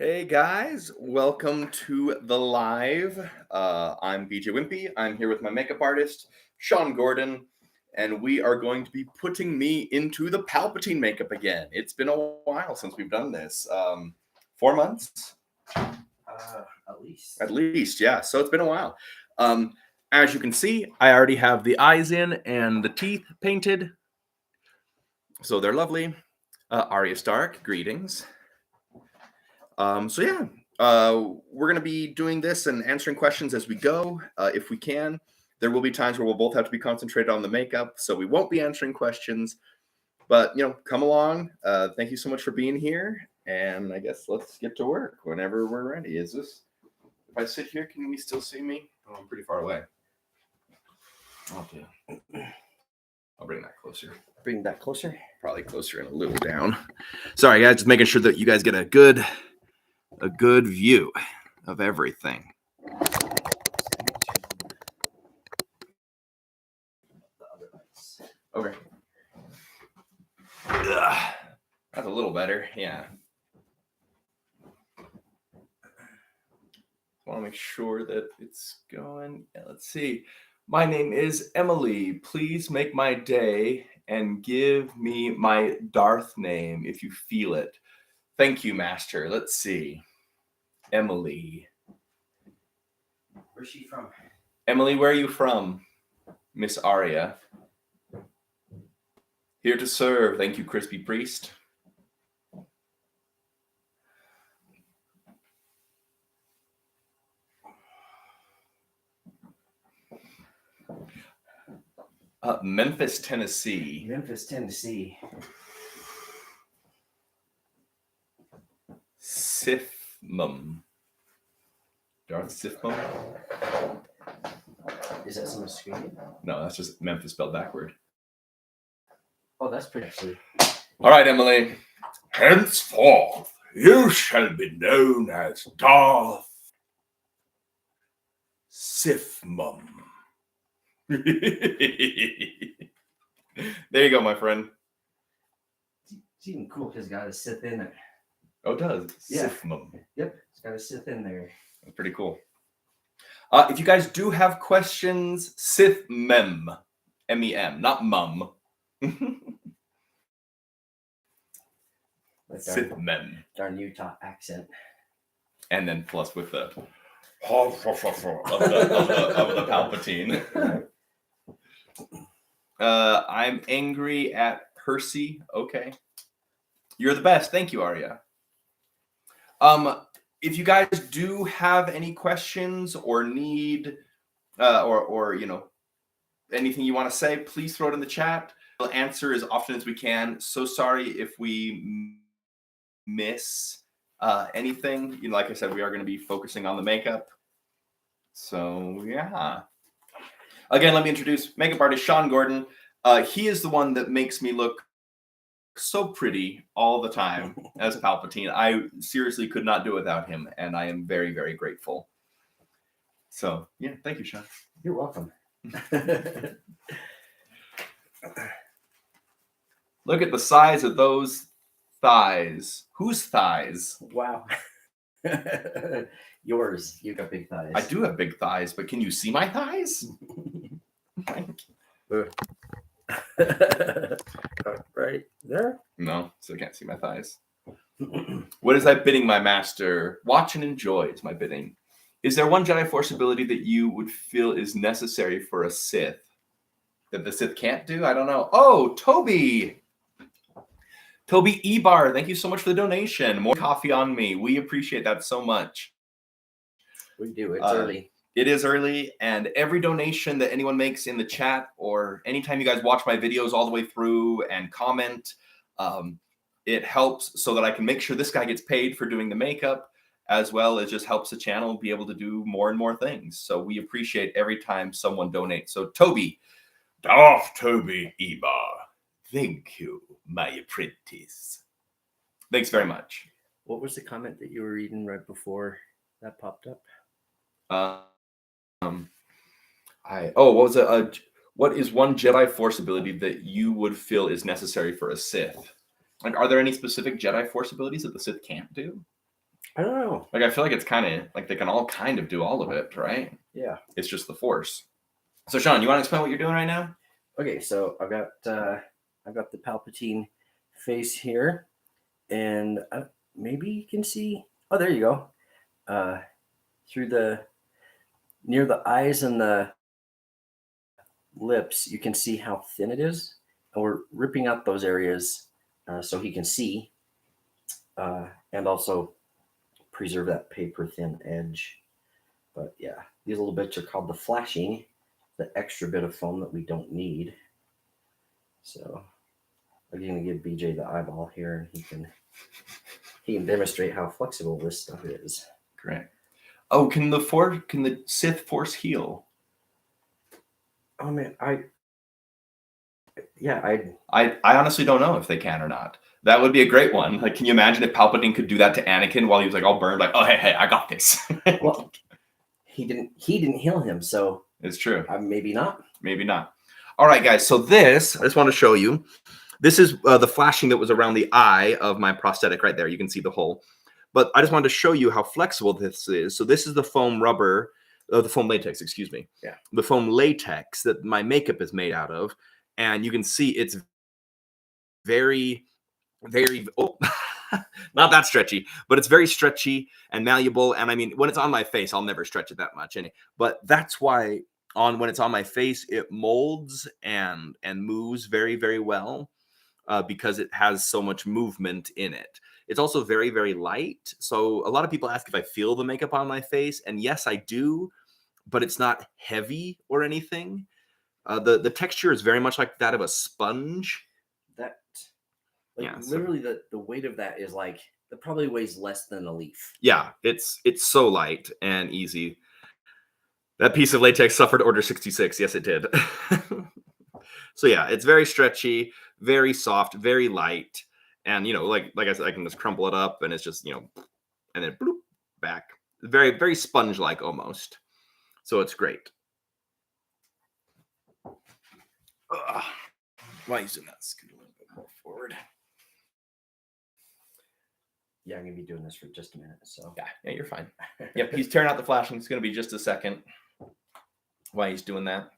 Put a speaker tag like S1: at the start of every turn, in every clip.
S1: Hey guys, welcome to the live. I'm BJ Wimpy. I'm here with my makeup artist, Shawn Gordon, and we are going to be putting me into the Palpatine makeup again. It's been a while since we've done this. 4 months?
S2: At least.
S1: At least, yeah. So it's been a while. As you can see, I already have the eyes in and the teeth painted. So they're lovely. Arya Stark, greetings. We're going to be doing this and answering questions as we go, if we can. There will be times where we'll both have to be concentrated on the makeup, so we won't be answering questions. But, come along. Thank you so much for being here. And I guess let's get to work whenever we're ready. If I sit here, can you still see me? Oh, I'm pretty far away. I'll bring that closer.
S2: Bring that closer?
S1: Probably closer and a little down. Sorry, guys, just making sure that you guys get a good view of everything. Okay. Ugh. That's a little better, yeah. I want to make sure that it's going. Yeah, let's see. My name is Emily. Please make my day and give me my Darth name if you feel it. Thank you, Master. Let's see. Emily.
S2: Where's she from?
S1: Emily, where are you from? Miss Arya. Here to serve. Thank you, Crispy Priest. Memphis, Tennessee.
S2: Memphis, Tennessee.
S1: Sifmum. Darth Sifmum?
S2: Is that some screen?
S1: No, that's just Memphis spelled backward.
S2: Oh, that's pretty actually.
S1: All right, Emily. Henceforth, you shall be known as Darth Sifmum. There you go, my friend.
S2: It's even cool because it's got a Sith in it.
S1: Oh, it does.
S2: Yeah.
S1: Sifmum.
S2: Yep, it's got a Sith in there.
S1: That's pretty cool. If you guys do have questions, Sifmem. M-E-M, not mum. Sifmem.
S2: Our Utah accent.
S1: And then plus with the of the Palpatine. I'm angry at Percy. Okay. You're the best. Thank you, Arya. If you guys do have any questions or need or anything you want to say, please throw it in the chat. We'll answer as often as we can. So sorry if we miss anything. Like I said, we are going to be focusing on the makeup. So yeah. Again, let me introduce makeup artist Shawn Gordon. He is the one that makes me look so pretty all the time as Palpatine. I seriously could not do it without him, and I am very, very grateful. So yeah, thank you, Shawn.
S2: You're welcome.
S1: Look at the size of those thighs. Whose thighs?
S2: Wow. Yours. You got big thighs.
S1: I do have big thighs, but can you see my thighs?
S2: Right there?
S1: No, so I can't see my thighs. What is that bidding, my master? Watch and enjoy is my bidding. Is there one Jedi Force ability that you would feel is necessary for a Sith that the Sith can't do? I don't know. Oh, Toby Ebar, thank you so much for the donation. More coffee on me. We appreciate that so much.
S2: We do. It's early.
S1: It is early, and every donation that anyone makes in the chat or anytime you guys watch my videos all the way through and comment, it helps so that I can make sure this guy gets paid for doing the makeup, as well as just helps the channel be able to do more and more things. So we appreciate every time someone donates. So Toby Ebar, thank you, my apprentice. Thanks very much.
S2: What was the comment that you were reading right before that popped up?
S1: What is one Jedi Force ability that you would feel is necessary for a Sith? Like, are there any specific Jedi Force abilities that the Sith can't do?
S2: I don't know.
S1: Like, I feel like it's kind of like they can all kind of do all of it, right?
S2: Yeah.
S1: It's just the Force. So, Shawn, you want to explain what you're doing right now?
S2: Okay, so I've got the Palpatine face here, and maybe you can see. Oh, there you go. Through near the eyes and the lips, you can see how thin it is, and we're ripping out those areas so he can see, and also preserve that paper thin edge. But yeah, these little bits are called the flashing, the extra bit of foam that we don't need. So I'm going to give BJ the eyeball here, and he can demonstrate how flexible this stuff is.
S1: Great. Oh, can the Sith Force heal?
S2: Oh man, I
S1: honestly don't know if they can or not. That would be a great one. Like, can you imagine if Palpatine could do that to Anakin while he was like all burned? Like, oh hey, I got this.
S2: Well, he didn't heal him, so
S1: it's true.
S2: Maybe not.
S1: Maybe not. All right, guys. So this, I just want to show you. This is the flashing that was around the eye of my prosthetic right there. You can see the hole. But I just wanted to show you how flexible this is. So this is the foam rubber, the foam latex, excuse me.
S2: Yeah.
S1: The foam latex that my makeup is made out of. And you can see it's very, very, not that stretchy, but it's very stretchy and malleable. And I mean, when it's on my face, I'll never stretch it that much. But that's why when it's on my face, it molds and moves very, very well because it has so much movement in it. It's also very, very light. So a lot of people ask if I feel the makeup on my face. And yes, I do, but it's not heavy or anything. The texture is very much like that of a sponge.
S2: Literally the weight of that is like, it probably weighs less than a leaf.
S1: Yeah, it's so light and easy. That piece of latex suffered Order 66. Yes, it did. So yeah, it's very stretchy, very soft, very light. And, like I said, I can just crumple it up and it's just, and then bloop, back. Very, very sponge-like almost. So it's great. Why are you doing that? Scoot a little bit more forward.
S2: Yeah, I'm going to be doing this for just a minute. So
S1: yeah, you're fine. Yep, he's tearing out the flashing. It's going to be just a second while he's doing that.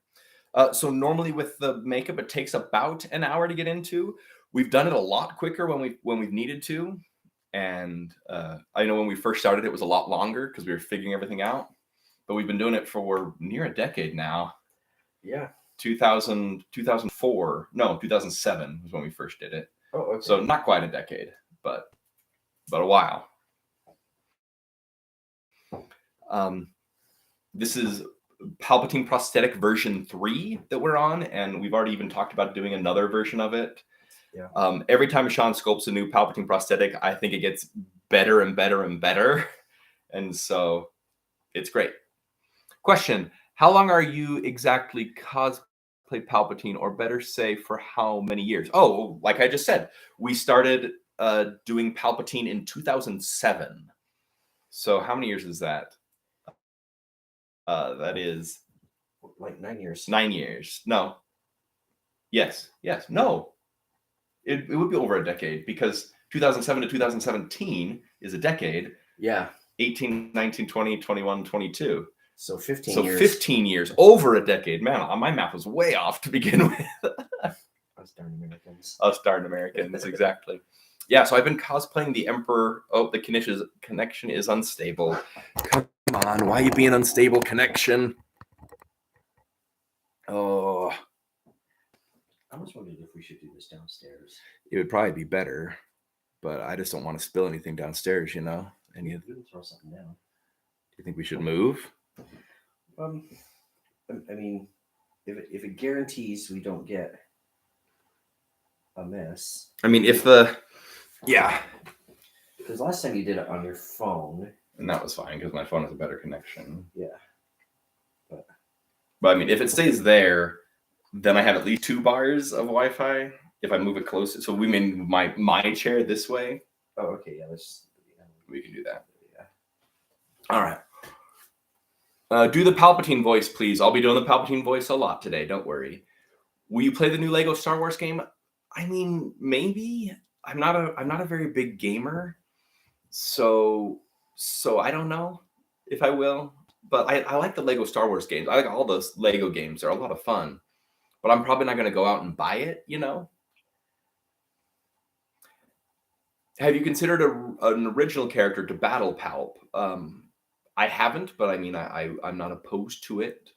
S1: So normally with the makeup, it takes about an hour to get into. We've done it a lot quicker when we've needed to. And I know when we first started, it was a lot longer because we were figuring everything out. But we've been doing it for near a decade now.
S2: Yeah.
S1: 2004. No, 2007 was when we first did it.
S2: Oh, okay.
S1: So not quite a decade, but a while. This is Palpatine prosthetic version 3 that we're on, and we've already even talked about doing another version of it.
S2: Yeah.
S1: Every time Shawn sculpts a new Palpatine prosthetic, I think it gets better and better and better, and so it's great. Question: how long are you exactly cosplay Palpatine, or better say, for how many years? Oh, like I just said, we started doing Palpatine in 2007. So how many years is that? That is
S2: like 9 years.
S1: 9 years. No. Yes. No. It would be over a decade because 2007 to 2017 is a decade.
S2: Yeah.
S1: 18, 19, 20, 21, 22.
S2: So 15 years.
S1: 15 years. Over a decade. Man, my math was way off to begin with.
S2: Us
S1: darn Americans, exactly. Yeah, so I've been cosplaying the Emperor. Oh, the connection is unstable. Come on, why are you being unstable, connection? Oh.
S2: I was wondering if we should do this downstairs.
S1: It would probably be better, but I just don't want to spill anything downstairs, And
S2: you throw something down.
S1: Do you think we should move?
S2: I mean, if it guarantees we don't get a mess.
S1: I mean, yeah.
S2: Because last time you did it on your phone.
S1: And that was fine because my phone has a better connection.
S2: Yeah.
S1: But I mean, if it stays there, then I have at least 2 bars of Wi-Fi. If I move it closer, so we move my chair this way.
S2: Oh, okay. Yeah,
S1: we can do that. Yeah. All right. Do the Palpatine voice, please. I'll be doing the Palpatine voice a lot today. Don't worry. Will you play the new Lego Star Wars game? I mean, maybe. I'm not a very big gamer, so So I don't know if I will, but I like the Lego Star Wars games. I like all those Lego games. They're a lot of fun, but I'm probably not going to go out and buy it, you know? Have you considered an original character to battle Palp? I haven't, but I mean, I'm not opposed to it.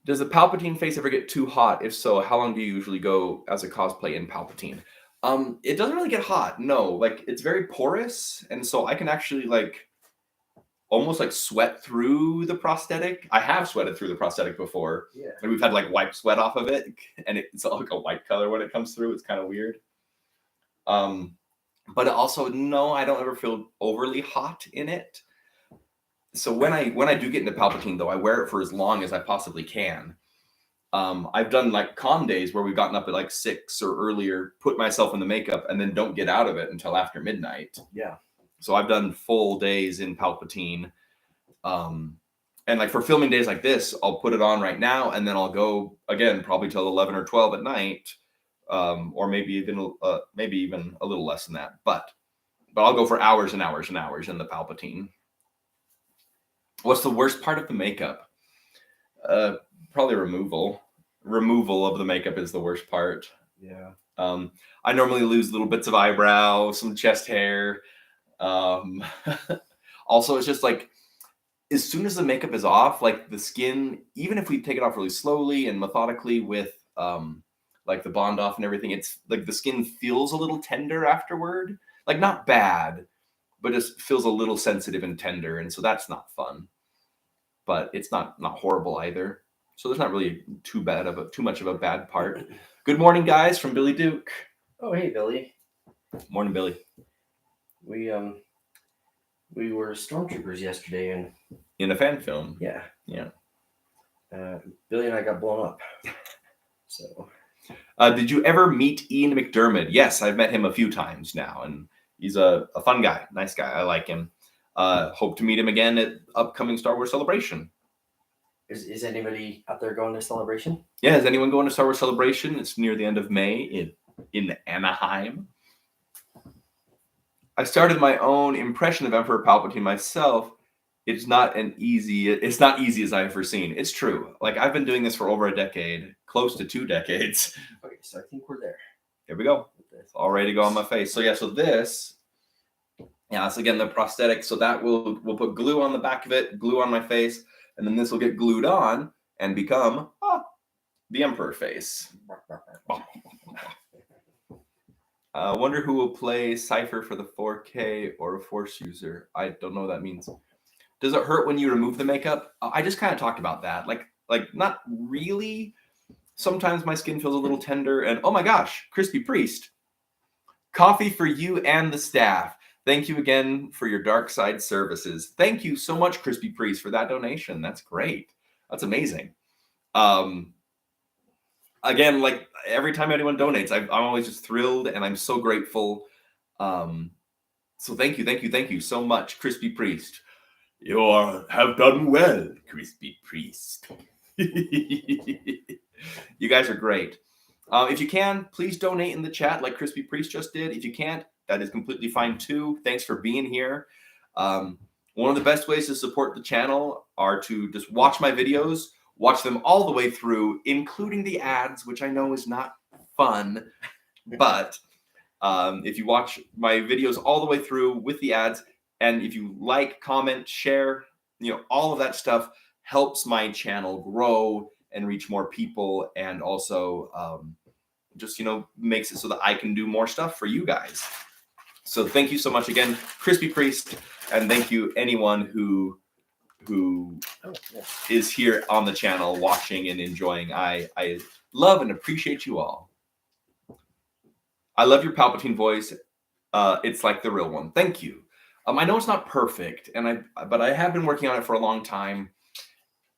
S1: Does the Palpatine face ever get too hot? If so, how long do you usually go as a cosplay in Palpatine? It doesn't really get hot. No, like it's very porous, and so I can actually like almost like sweat through the prosthetic. I have sweated through the prosthetic before,
S2: Yeah.
S1: and we've had like wipe sweat off of it, and it's like a white color when it comes through. It's kind of weird. But also, no, I don't ever feel overly hot in it. So when I do get into Palpatine, though, I wear it for as long as I possibly can. I've done like con days where we've gotten up at like 6 or earlier, put myself in the makeup, and then don't get out of it until after midnight.
S2: Yeah.
S1: So I've done full days in Palpatine. And like for filming days like this, I'll put it on right now, and then I'll go again probably till 11 or 12 at night, or maybe even a little less than that. But I'll go for hours and hours and hours in the Palpatine. What's the worst part of the makeup? Probably removal. Removal of the makeup is the worst part.
S2: Yeah.
S1: I normally lose little bits of eyebrow, some chest hair. Also, it's just like as soon as the makeup is off, like the skin, even if we take it off really slowly and methodically with like the bond off and everything, it's like the skin feels a little tender afterward. Like not bad, but just feels a little sensitive and tender, and so that's not fun. But it's not horrible either. So there's not really too much of a bad part. Good morning, guys, from Billy Duke.
S2: Oh, hey, Billy.
S1: Morning, Billy.
S2: We were stormtroopers yesterday, and
S1: In a fan film.
S2: yeah. Billy and I got blown up. So.
S1: Did you ever meet Ian McDermott? Yes, I've met him a few times now, and he's a fun guy, nice guy. I like him. Hope to meet him again at upcoming Star Wars Celebration.
S2: Is anybody out there going to Celebration?
S1: Yeah, is anyone going to Star Wars Celebration? It's near the end of May in Anaheim. I started my own impression of Emperor Palpatine myself. It's not easy as I've ever seen. It's true. Like I've been doing this for over a decade, close to 2 decades.
S2: Okay, so I think we're there.
S1: Here we go. It's all ready to go on my face. So yeah, so this, that's again the prosthetic. So that we'll put glue on the back of it, glue on my face, and then this will get glued on and become the Emperor face. Wonder who will play Cypher for the 4K or a Force user. I don't know what that means. Does it hurt when you remove the makeup? I just kind of talked about that. Like not really. Sometimes my skin feels a little tender. And oh my gosh, Crispy Priest. Coffee for you and the staff. Thank you again for your dark side services. Thank you so much, Crispy Priest, for that donation. That's great. That's amazing. Again, like every time anyone donates, I'm always just thrilled and I'm so grateful. So thank you so much, Crispy Priest. You have done well, Crispy Priest. You guys are great. If you can, please donate in the chat like Crispy Priest just did. If you can't, that is completely fine too. Thanks for being here. One of the best ways to support the channel are to just watch my videos, watch them all the way through, including the ads, which I know is not fun. But if you watch my videos all the way through with the ads, and if you like, comment, share, all of that stuff helps my channel grow and reach more people, and also just makes it so that I can do more stuff for you guys. So thank you so much again, Crispy Priest, and thank you anyone who is here on the channel watching and enjoying. I love and appreciate you all. I love your Palpatine voice. It's like the real one. Thank you. I know it's not perfect, but I have been working on it for a long time.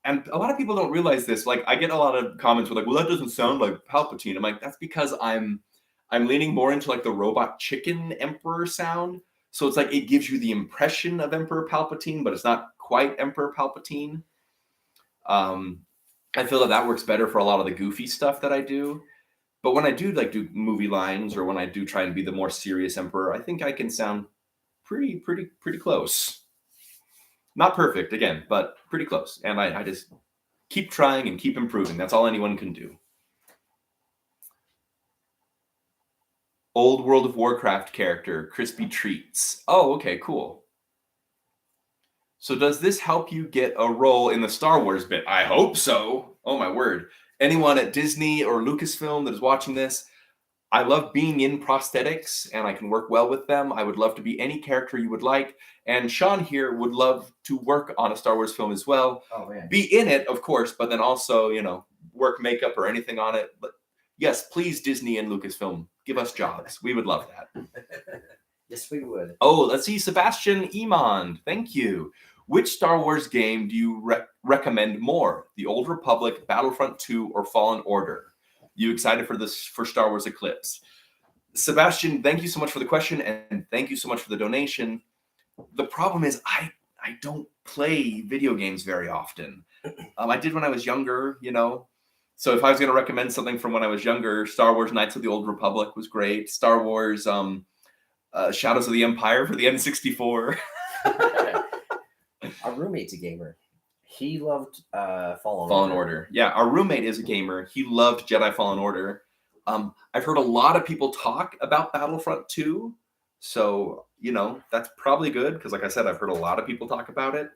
S1: And a lot of people don't realize this. Like, I get a lot of comments with like, well, that doesn't sound like Palpatine. I'm like, that's because I'm leaning more into like the robot chicken Emperor sound. So it's like it gives you the impression of Emperor Palpatine, but it's not quite Emperor Palpatine. I feel that works better for a lot of the goofy stuff that I do. But when I do do movie lines, or when I do try and be the more serious Emperor, I think I can sound pretty close. Not perfect again, but pretty close. And I just keep trying and keep improving. That's all anyone can do. Old World of Warcraft character, Crispy Treats. Oh, okay, cool. So does this help you get a role in the Star Wars bit? I hope so. Oh my word. Anyone at Disney or Lucasfilm that is watching this, I love being in prosthetics and I can work well with them. I would love to be any character you would like. And Shawn here would love to work on a Star Wars film as well.
S2: Oh, man.
S1: Be in it, of course, but then also, work makeup or anything on it. But yes, please, Disney and Lucasfilm, give us jobs. We would love that.
S2: Yes, we would.
S1: Oh, let's see. Sebastian Emond. Thank you. Which Star Wars game do you recommend more? The Old Republic, Battlefront 2, or Fallen Order? You excited for Star Wars Eclipse? Sebastian, thank you so much for the question, and thank you so much for the donation. The problem is I don't play video games very often. I did when I was younger, So if I was going to recommend something from when I was younger, Star Wars Knights of the Old Republic was great. Star Wars Shadows of the Empire for the N64.
S2: Our roommate's a gamer. He loved Fallen
S1: Order. Yeah, our roommate is a gamer. He loved Jedi Fallen Order. I've heard a lot of people talk about Battlefront 2. So, that's probably good because, like I said, I've heard a lot of people talk about it.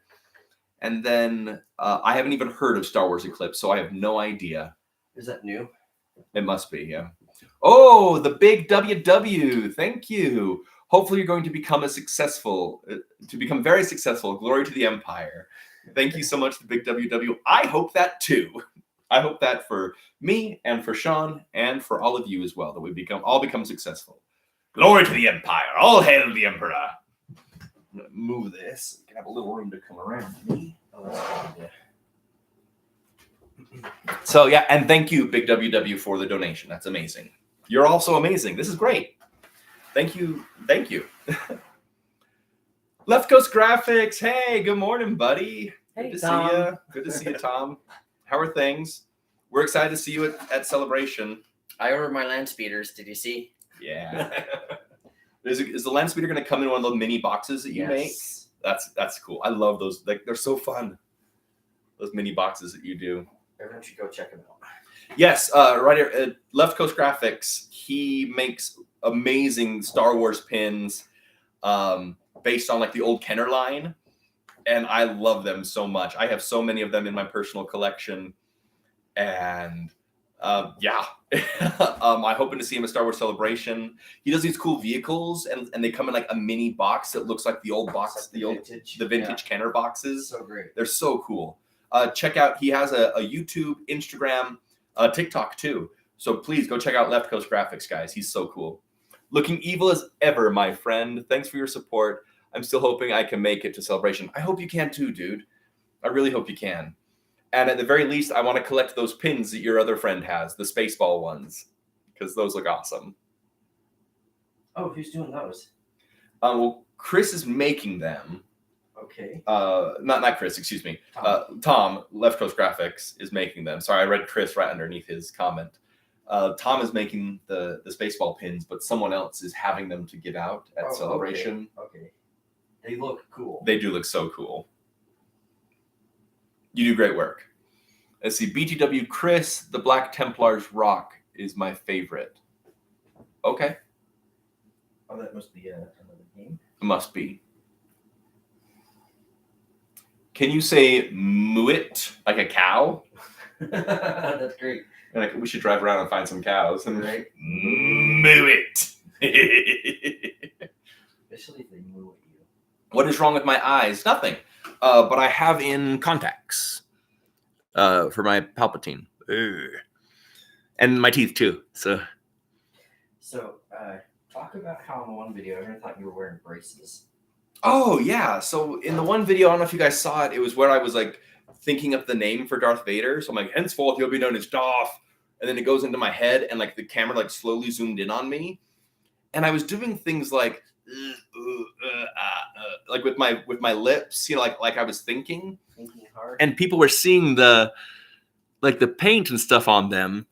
S1: And then I haven't even heard of Star Wars Eclipse, so I have no idea.
S2: Is that new?
S1: It must be, yeah. Oh, the big WW. Thank you. Hopefully you're going to become very successful. Glory to the Empire. Thank you so much, the big WW. I hope that too. I hope that for me and for Shawn and for all of you as well, that we all become successful. Glory to the Empire. All hail the Emperor. I'm going to move this. You can have a little room to come around me.
S2: Oh, that's a good idea.
S1: So, yeah, and thank you, big WW, for the donation. That's amazing. You're also amazing. This is great. Thank you. Thank you. Left Coast Graphics. Hey, good morning, buddy.
S2: Hey,
S1: good to
S2: Tom.
S1: see you. Good to see you, Tom. How are things? We're excited to see you at Celebration.
S2: I ordered my land speeders. Did you see?
S1: Yeah. Is the land speeder going to come in one of the mini boxes that you make? That's cool. I love those. They're so fun. Those mini boxes that you do.
S2: Everyone should go check them out.
S1: Yes, right here at Left Coast Graphics. He makes amazing Star Wars pins based on the old Kenner line, and I love them so much. I have so many of them in my personal collection, and I'm hoping to see him at Star Wars Celebration. He does these cool vehicles, and they come in a mini box that looks like the old box, the vintage Kenner boxes.
S2: So great.
S1: They're so cool. Check out. He has a YouTube, Instagram, TikTok too. So please go check out Left Coast Graphics, guys. He's so cool. Looking evil as ever, my friend. Thanks for your support. I'm still hoping I can make it to Celebration. I hope you can too, dude. I really hope you can. And at the very least, I want to collect those pins that your other friend has, the Spaceball ones, because those look awesome.
S2: Oh, who's doing those?
S1: Well, Chris is making them.
S2: Okay.
S1: Not Chris, excuse me. Tom, Left Coast Graphics, is making them. Sorry, I read Chris right underneath his comment. Tom is making the Spaceball pins, but someone else is having them to give out at Celebration.
S2: Okay. They look cool.
S1: They do look so cool. You do great work. Let's see. BTW Chris, the Black Templars Rock is my favorite. Okay.
S2: Oh, that must be another game.
S1: It must be. Can you say "muit" like a cow?
S2: That's great.
S1: We should drive around and find some cows and
S2: right.
S1: "muit."
S2: Especially if they moo at you.
S1: What is wrong with my eyes? Nothing. But I have in contacts for my Palpatine. Ugh. And my teeth too. So
S2: talk about how in one video everyone thought you were wearing braces.
S1: Oh yeah. So in the one video, I don't know if you guys saw it. It was where I was thinking up the name for Darth Vader. So I'm like, henceforth he'll be known as Darth. And then it goes into my head, and the camera slowly zoomed in on me, and I was doing things with my lips, like I was thinking
S2: hard.
S1: And people were seeing the paint and stuff on them,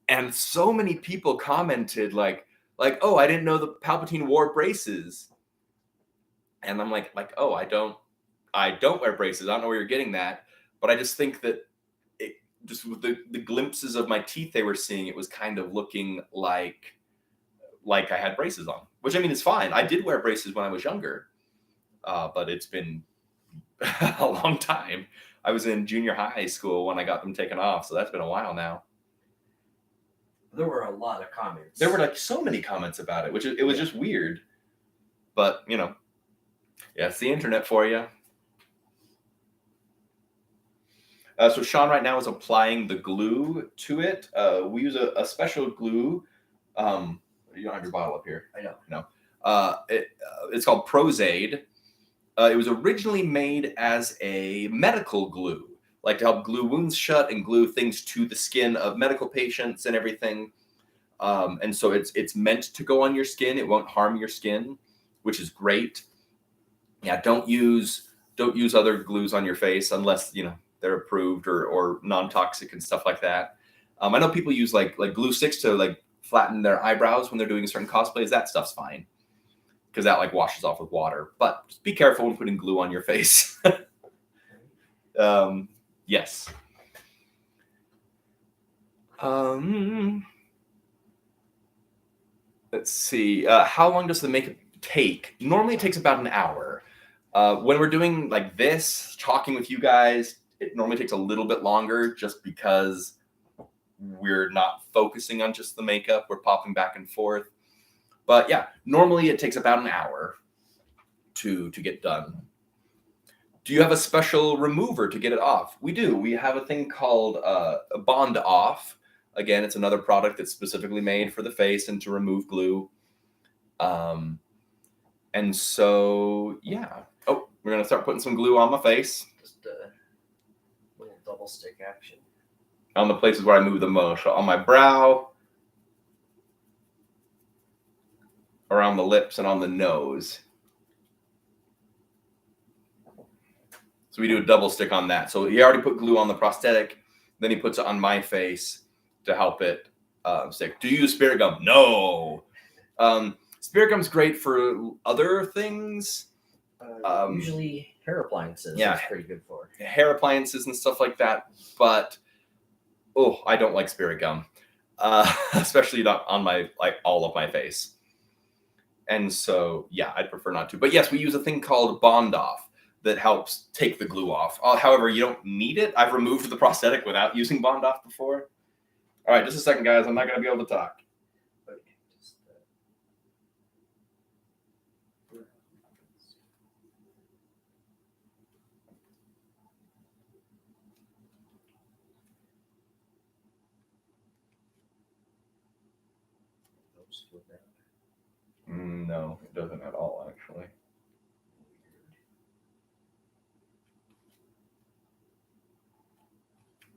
S1: and so many people commented oh, I didn't know the Palpatine wore braces. And I'm like, oh, I don't wear braces. I don't know where you're getting that. But I just think that it just with the glimpses of my teeth they were seeing, it was kind of looking like I had braces on, which I mean is fine. I did wear braces when I was younger, but it's been a long time. I was in junior high school when I got them taken off, so that's been a while now.
S2: There were a lot of comments.
S1: There were like so many comments about it, which it was just weird. But you know, yeah, it's the internet for you. So Shawn right now is applying the glue to it. We use a special glue. You don't have your bottle up here.
S2: I know.
S1: No. It's called Prozaid. It was originally made as a medical glue, like to help glue wounds shut and glue things to the skin of medical patients and everything. And so it's meant to go on your skin. It won't harm your skin, which is great. Yeah, don't use other glues on your face unless they're approved or non-toxic and stuff like that. I know people use like glue sticks to like flatten their eyebrows when they're doing certain cosplays. That stuff's fine because that like washes off with water. But just be careful when putting glue on your face. Yes. Let's see. How long does the makeup take? Normally, it takes about an hour. When we're doing like this, talking with you guys, it normally takes a little bit longer just because we're not focusing on just the makeup. We're popping back and forth. But yeah, normally it takes about an hour to get done. Do you have a special remover to get it off? We do. We have a thing called a Bond Off. Again, it's another product that's specifically made for the face and to remove glue. And so, yeah. Oh, we're going to start putting some glue on my face.
S2: Just a little double stick action.
S1: On the places where I move the most. So on my brow, around the lips, and on the nose. So we do a double stick on that. So he already put glue on the prosthetic. Then he puts it on my face to help it stick. Do you use spirit gum? No. Spirit gum's great for other things.
S2: Usually hair appliances.
S1: Yeah,
S2: That's pretty good for
S1: hair appliances and stuff like that. But I don't like spirit gum, especially not on my all of my face. And so yeah, I'd prefer not to. But yes, we use a thing called Bond Off that helps take the glue off. However, you don't need it. I've removed the prosthetic without using Bond Off before. All right, just a second, guys. I'm not going to be able to talk. No, it doesn't at all, actually.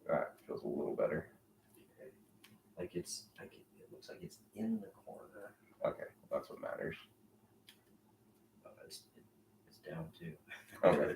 S1: That feels a little better.
S2: It looks like it's in the corner.
S1: Okay, that's what matters.
S2: Oh, it's down too.
S1: Okay.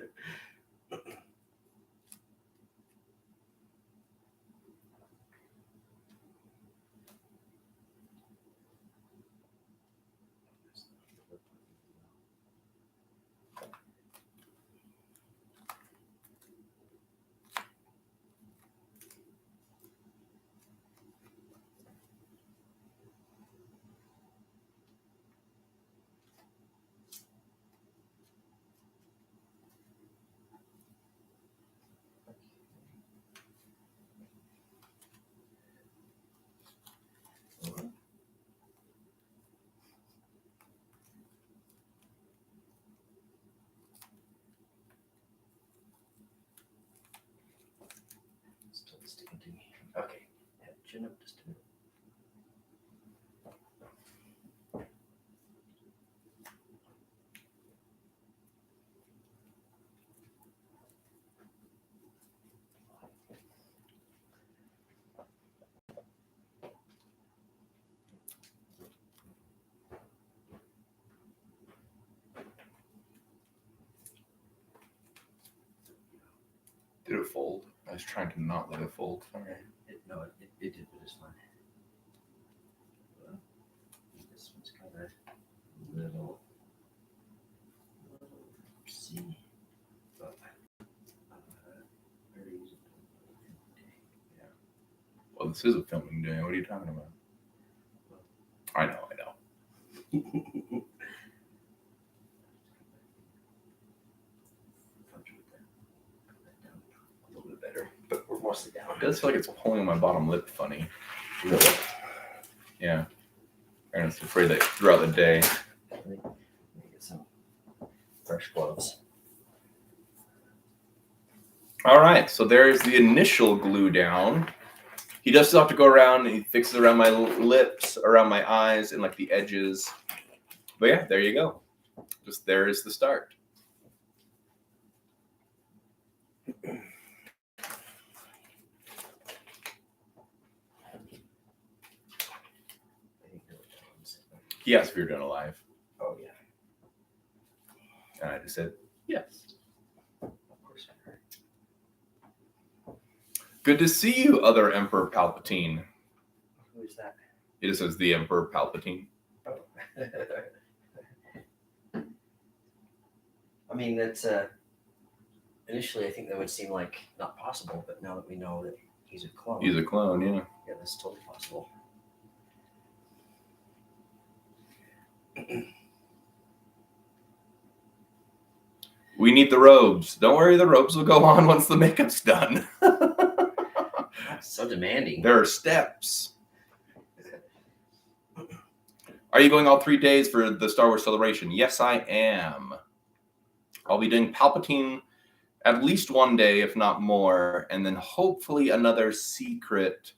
S2: Still sticking to me. Okay, chin up just a minute.
S1: Did it fold? I was trying to not let it fold. All right.
S2: It did, but it's fine. This one's kind of little
S1: This is a filming day. What are you talking about? I know.
S2: A little bit better, but we're mostly down.
S1: It does feel like it's pulling my bottom lip funny.
S2: Really?
S1: Yeah. I'm afraid that throughout the day.
S2: Let me get some fresh gloves.
S1: All right, so there's the initial glue down. He does still have to go around and he fixes around my lips, around my eyes, and like the edges. But yeah, there you go. Just there is the start. He asked if you're doing a live.
S2: Oh, yeah.
S1: And I just said, yes.
S2: Of course I heard.
S1: Good to see you, other Emperor Palpatine.
S2: Who is that?
S1: It just says the Emperor Palpatine.
S2: Oh. I mean, that's initially I think that would seem like not possible, but now that we know that he's a clone.
S1: He's a clone, yeah.
S2: Yeah, that's totally possible.
S1: We need the robes. Don't worry, the robes will go on once the makeup's done.
S2: That's so demanding.
S1: There are steps. Are you going all 3 days for the Star Wars celebration? Yes, I am. I'll be doing Palpatine at least one day, if not more, and then hopefully another secret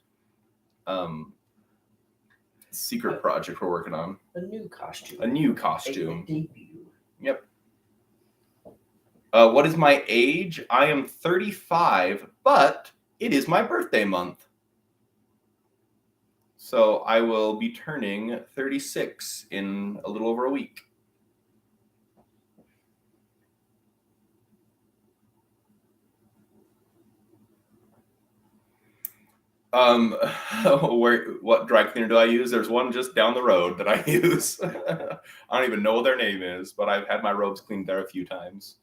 S1: project we're working on.
S2: A new costume.
S1: A new costume.
S2: A debut.
S1: Yep. What is my age? I am 35, but it is my birthday month. So I will be turning 36 in a little over a week. What dry cleaner do I use? There's one just down the road that I use. I don't even know what their name is, but I've had my robes cleaned there a few times.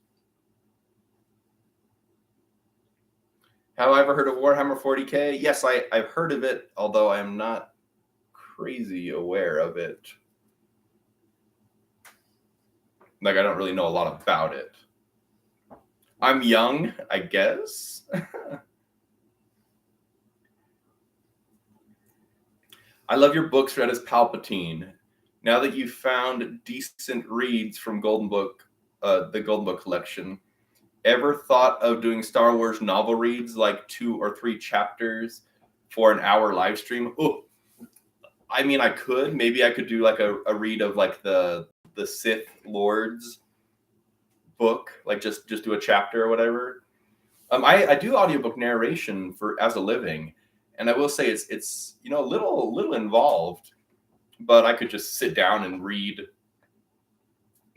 S1: Have I ever heard of Warhammer 40K? Yes, I've heard of it, although I am not crazy aware of it. Like, I don't really know a lot about it. I'm young, I guess. I love your books read as Palpatine. Now that you've found decent reads from Golden Book, the Golden Book collection, ever thought of doing Star Wars novel reads, like 2 or 3 chapters for an hour live stream? Oh, I mean, I could. Maybe I could do like a read of like the Sith Lords book, like just do a chapter or whatever. I do audiobook narration as a living, and I will say it's a little involved, but I could just sit down and read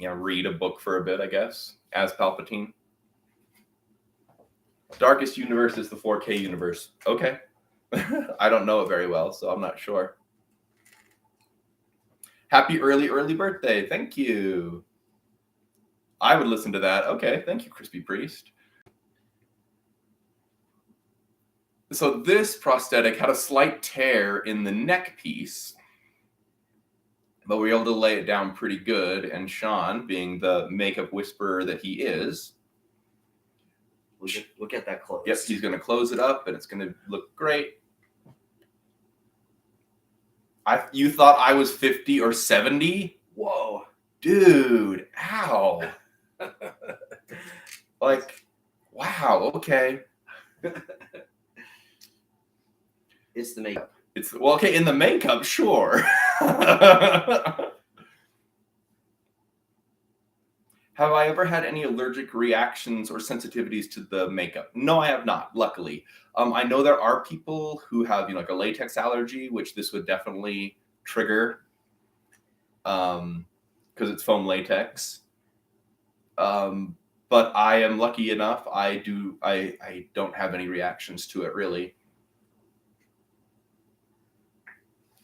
S1: a book for a bit, I guess, as Palpatine. Darkest universe is the 4K universe. Okay. I don't know it very well, so I'm not sure. Happy early birthday. Thank you. I would listen to that. Okay. Thank you, Crispy Priest. So this prosthetic had a slight tear in the neck piece, but we were able to lay it down pretty good. And Shawn, being the makeup whisperer that he is,
S2: We'll get that close.
S1: Yep, he's going to close it up, and it's going to look great. You thought I was 50 or 70?
S2: Whoa.
S1: Dude, ow. Like, wow, okay.
S2: It's the makeup.
S1: Okay, in the makeup, sure. Have I ever had any allergic reactions or sensitivities to the makeup? No, I have not, luckily. I know there are people who have, like a latex allergy, which this would definitely trigger, because it's foam latex. But I am lucky enough. I don't have any reactions to it, really.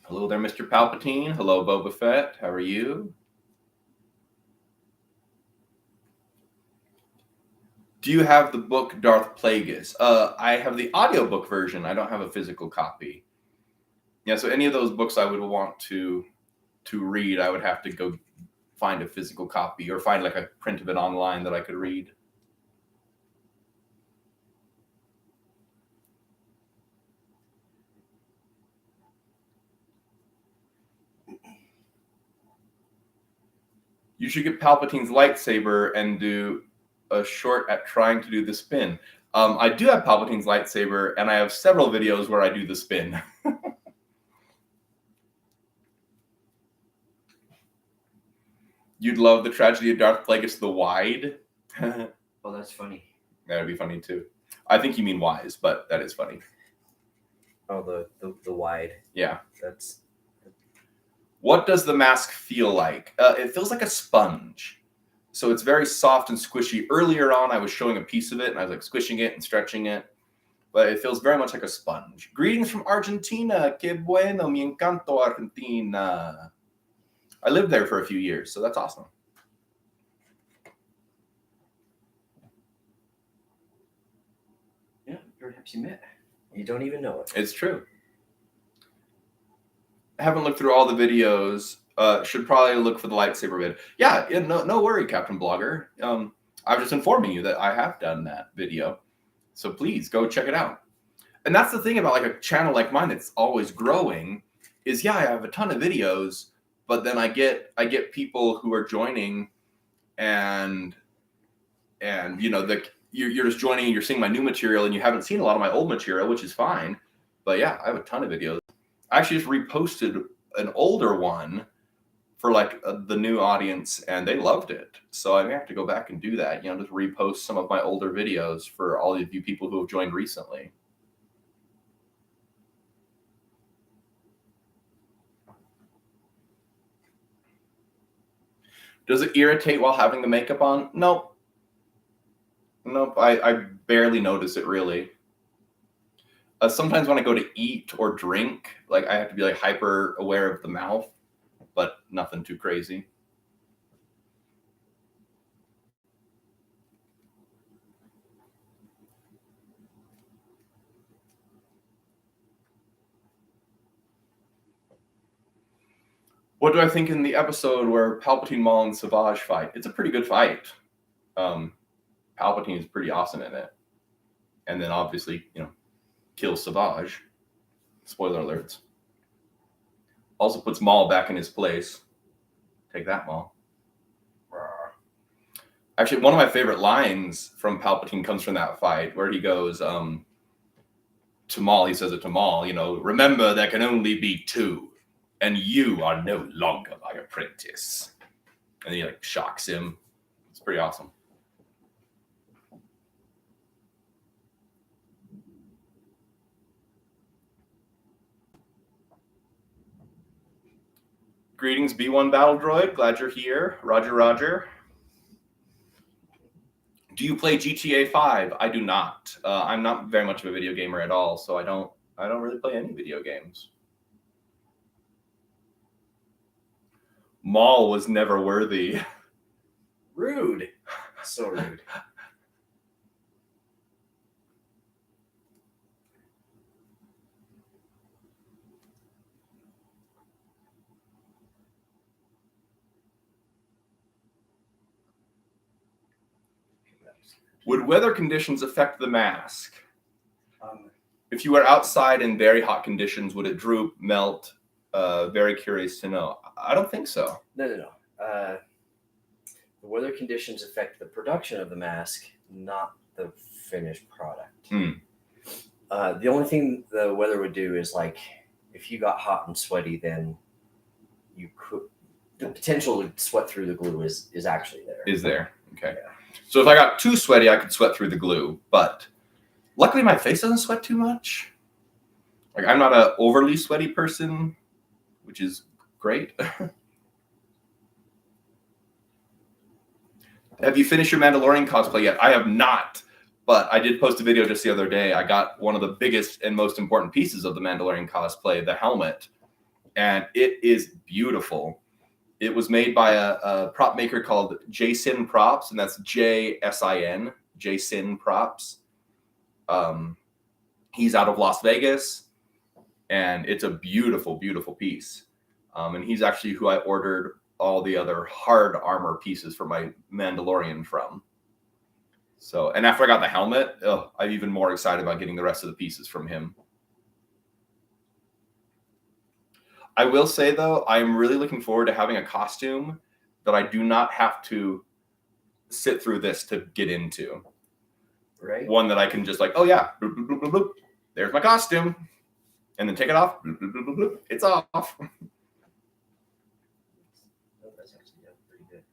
S1: Hello there, Mr. Palpatine. Hello, Boba Fett. How are you? Do you have the book Darth Plagueis? I have the audiobook version. I don't have a physical copy. Yeah, so any of those books I would want to read, I would have to go find a physical copy or find like a print of it online that I could read. You should get Palpatine's lightsaber and do a short at trying to do the spin. I do have Palpatine's lightsaber, and I have several videos where I do the spin. You'd love the tragedy of Darth Plagueis the Wide.
S2: Oh, that's funny.
S1: That would be funny too. I think you mean wise, but that is funny.
S2: Oh, the wide.
S1: Yeah.
S2: That's.
S1: What does the mask feel like? It feels like a sponge. So it's very soft and squishy. Earlier on, I was showing a piece of it, and I was like squishing it and stretching it. But it feels very much like a sponge. Greetings from Argentina. Que bueno, me encanto Argentina. I lived there for a few years, so that's awesome.
S2: Yeah, perhaps you met. You don't even know it.
S1: It's true. I haven't looked through all the videos. Should probably look for the lightsaber vid. Yeah, no worry, Captain Blogger. I was just informing you that I have done that video. So please go check it out. And that's the thing about like a channel like mine that's always growing is, yeah, I have a ton of videos, but then I get people who are joining and you know, you're just joining and you're seeing my new material and you haven't seen a lot of my old material, which is fine. But yeah, I have a ton of videos. I actually just reposted an older one for like the new audience, and they loved it. So I may have to go back and do that. You know, just repost some of my older videos for all of you people who have joined recently. Does it irritate while having the makeup on? Nope. Nope. I barely notice it really. Sometimes when I go to eat or drink, like I have to be like hyper aware of the mouth, but nothing too crazy. What do I think in the episode where Palpatine, Maul, and Savage fight? It's a pretty good fight. Palpatine is pretty awesome in it. And then obviously, you know, kills Savage. Spoiler alerts. Also puts Maul back in his place. Take that, Maul. Actually, one of my favorite lines from Palpatine comes from that fight where he goes to Maul. He says it to Maul, you know, remember there can only be two, and you are no longer my apprentice. And he like shocks him. It's pretty awesome. Greetings, B1 Battle Droid. Glad you're here. Roger, Roger. Do you play GTA 5? I do not. I'm not very much of a video gamer at all, so I don't really play any video games. Maul was never worthy.
S2: Rude. So rude.
S1: Would weather conditions affect the mask? If you were outside in very hot conditions, would it droop, melt? Very curious to know. I don't think so.
S2: No. The weather conditions affect the production of the mask, not the finished product. The only thing the weather would do is like if you got hot and sweaty, then you could the potential to sweat through the glue is actually there.
S1: Is there? Okay.
S2: Yeah.
S1: So if I got too sweaty, I could sweat through the glue. But luckily, my face doesn't sweat too much. Like I'm not an overly sweaty person, which is great. Have you finished your Mandalorian cosplay yet? I have not, but I did post a video just the other day. I got one of the biggest and most important pieces of the Mandalorian cosplay, the helmet, and it is beautiful. It was made by a prop maker called Jason Props, and that's JSIN, Jason Props. He's out of Las Vegas, and it's a beautiful, beautiful piece. And he's actually who I ordered all the other hard armor pieces for my Mandalorian from. So, and after I got the helmet, I'm even more excited about getting the rest of the pieces from him. I will say though, I'm really looking forward to having a costume that I do not have to sit through this to get into.
S2: Right.
S1: One that I can just like, oh yeah, bloop, bloop, bloop, bloop, bloop. There's my costume, and then take it off. Bloop, bloop, bloop, bloop, bloop. It's off.
S2: Oh, that's actually pretty good.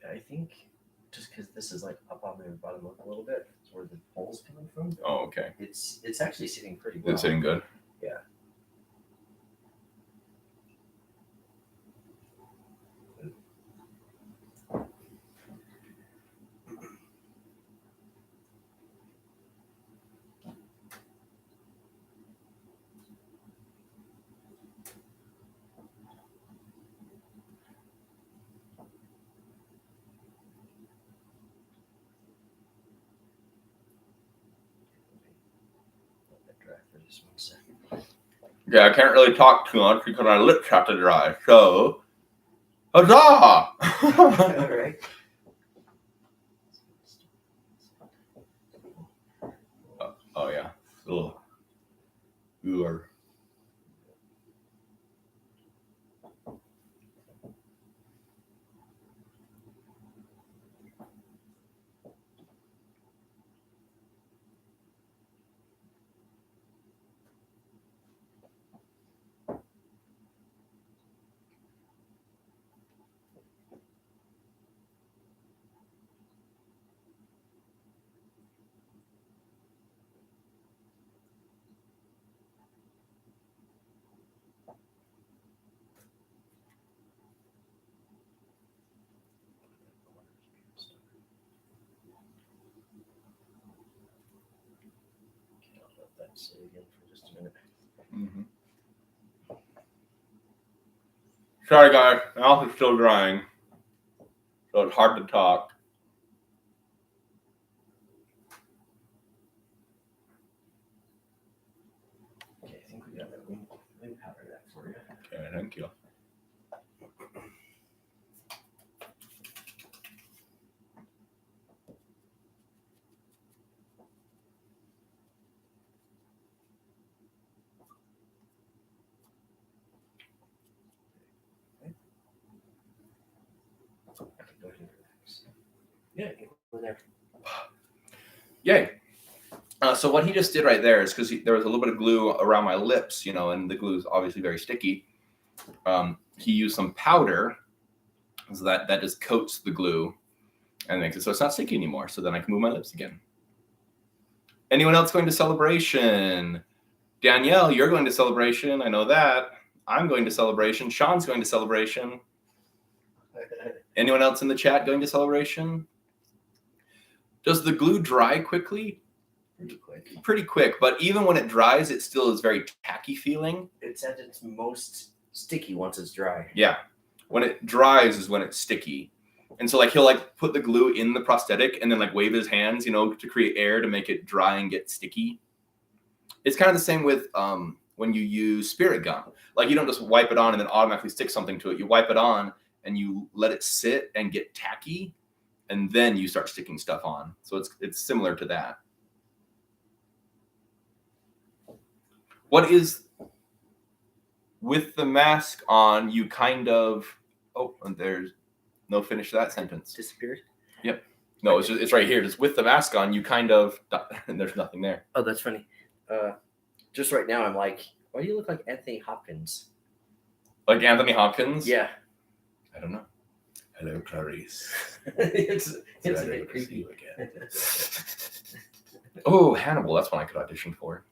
S2: I think just because this is like up on the bottom lip a little bit, it's where the hole's coming from.
S1: Oh, okay.
S2: It's actually sitting pretty well.
S1: It's sitting good.
S2: Yeah. Let that dry for just 1 second.
S1: Yeah, I can't really talk too much because my lips have to dry. So, huzzah!
S2: All right.
S1: Oh yeah. Ugh. You are.
S2: I'll let that sit again for just a minute.
S1: Mm-hmm. Sorry guys, my mouth is still drying, so it's hard to talk.
S2: Okay, I think we got that wing powder that for you.
S1: Okay, thank you.
S2: I can go ahead and relax. Yeah, I can go there.
S1: Yay. So what he just did right there is because there was a little bit of glue around my lips, you know, and the glue is obviously very sticky. He used some powder, so that just coats the glue and makes it so it's not sticky anymore. So then I can move my lips again. Anyone else going to Celebration? Danielle, you're going to Celebration. I know that. I'm going to Celebration. Shawn's going to Celebration. Anyone else in the chat going to Celebration? Does the glue dry quickly?
S2: Pretty quick.
S1: Pretty quick, but even when it dries, it still is very tacky feeling.
S2: It's at its most sticky once it's dry.
S1: Yeah. When it dries is when it's sticky. And so like he'll like put the glue in the prosthetic and then like wave his hands, you know, to create air to make it dry and get sticky. It's kind of the same with when you use spirit gum. Like you don't just wipe it on and then automatically stick something to it. You wipe it on and you let it sit and get tacky, and then you start sticking stuff on. So it's similar to that. What is with the mask on? You kind of and there's no finish to that sentence.
S2: Disappeared?
S1: Yep. No, it's right here. Just with the mask on, you kind of and there's nothing there.
S2: Oh, that's funny. Just right now, I'm like, why do you look like Anthony Hopkins?
S1: Like Anthony Hopkins?
S2: Yeah.
S1: I don't know. Hello, Clarice.
S2: it's a
S1: Glad
S2: bit
S1: to see
S2: creepy.
S1: you again. Oh, Hannibal. That's one I could audition for.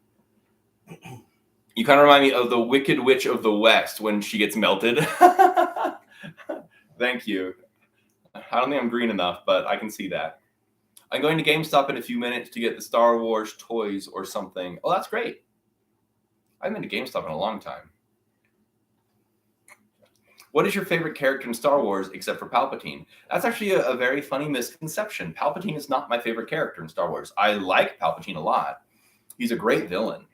S1: You kind of remind me of the Wicked Witch of the West when she gets melted. Thank you. I don't think I'm green enough, but I can see that. I'm going to GameStop in a few minutes to get the Star Wars toys or something. Oh, that's great. I haven't been to GameStop in a long time. What is your favorite character in Star Wars except for Palpatine? That's actually a very funny misconception. Palpatine is not my favorite character in Star Wars. I like Palpatine a lot. He's a great villain.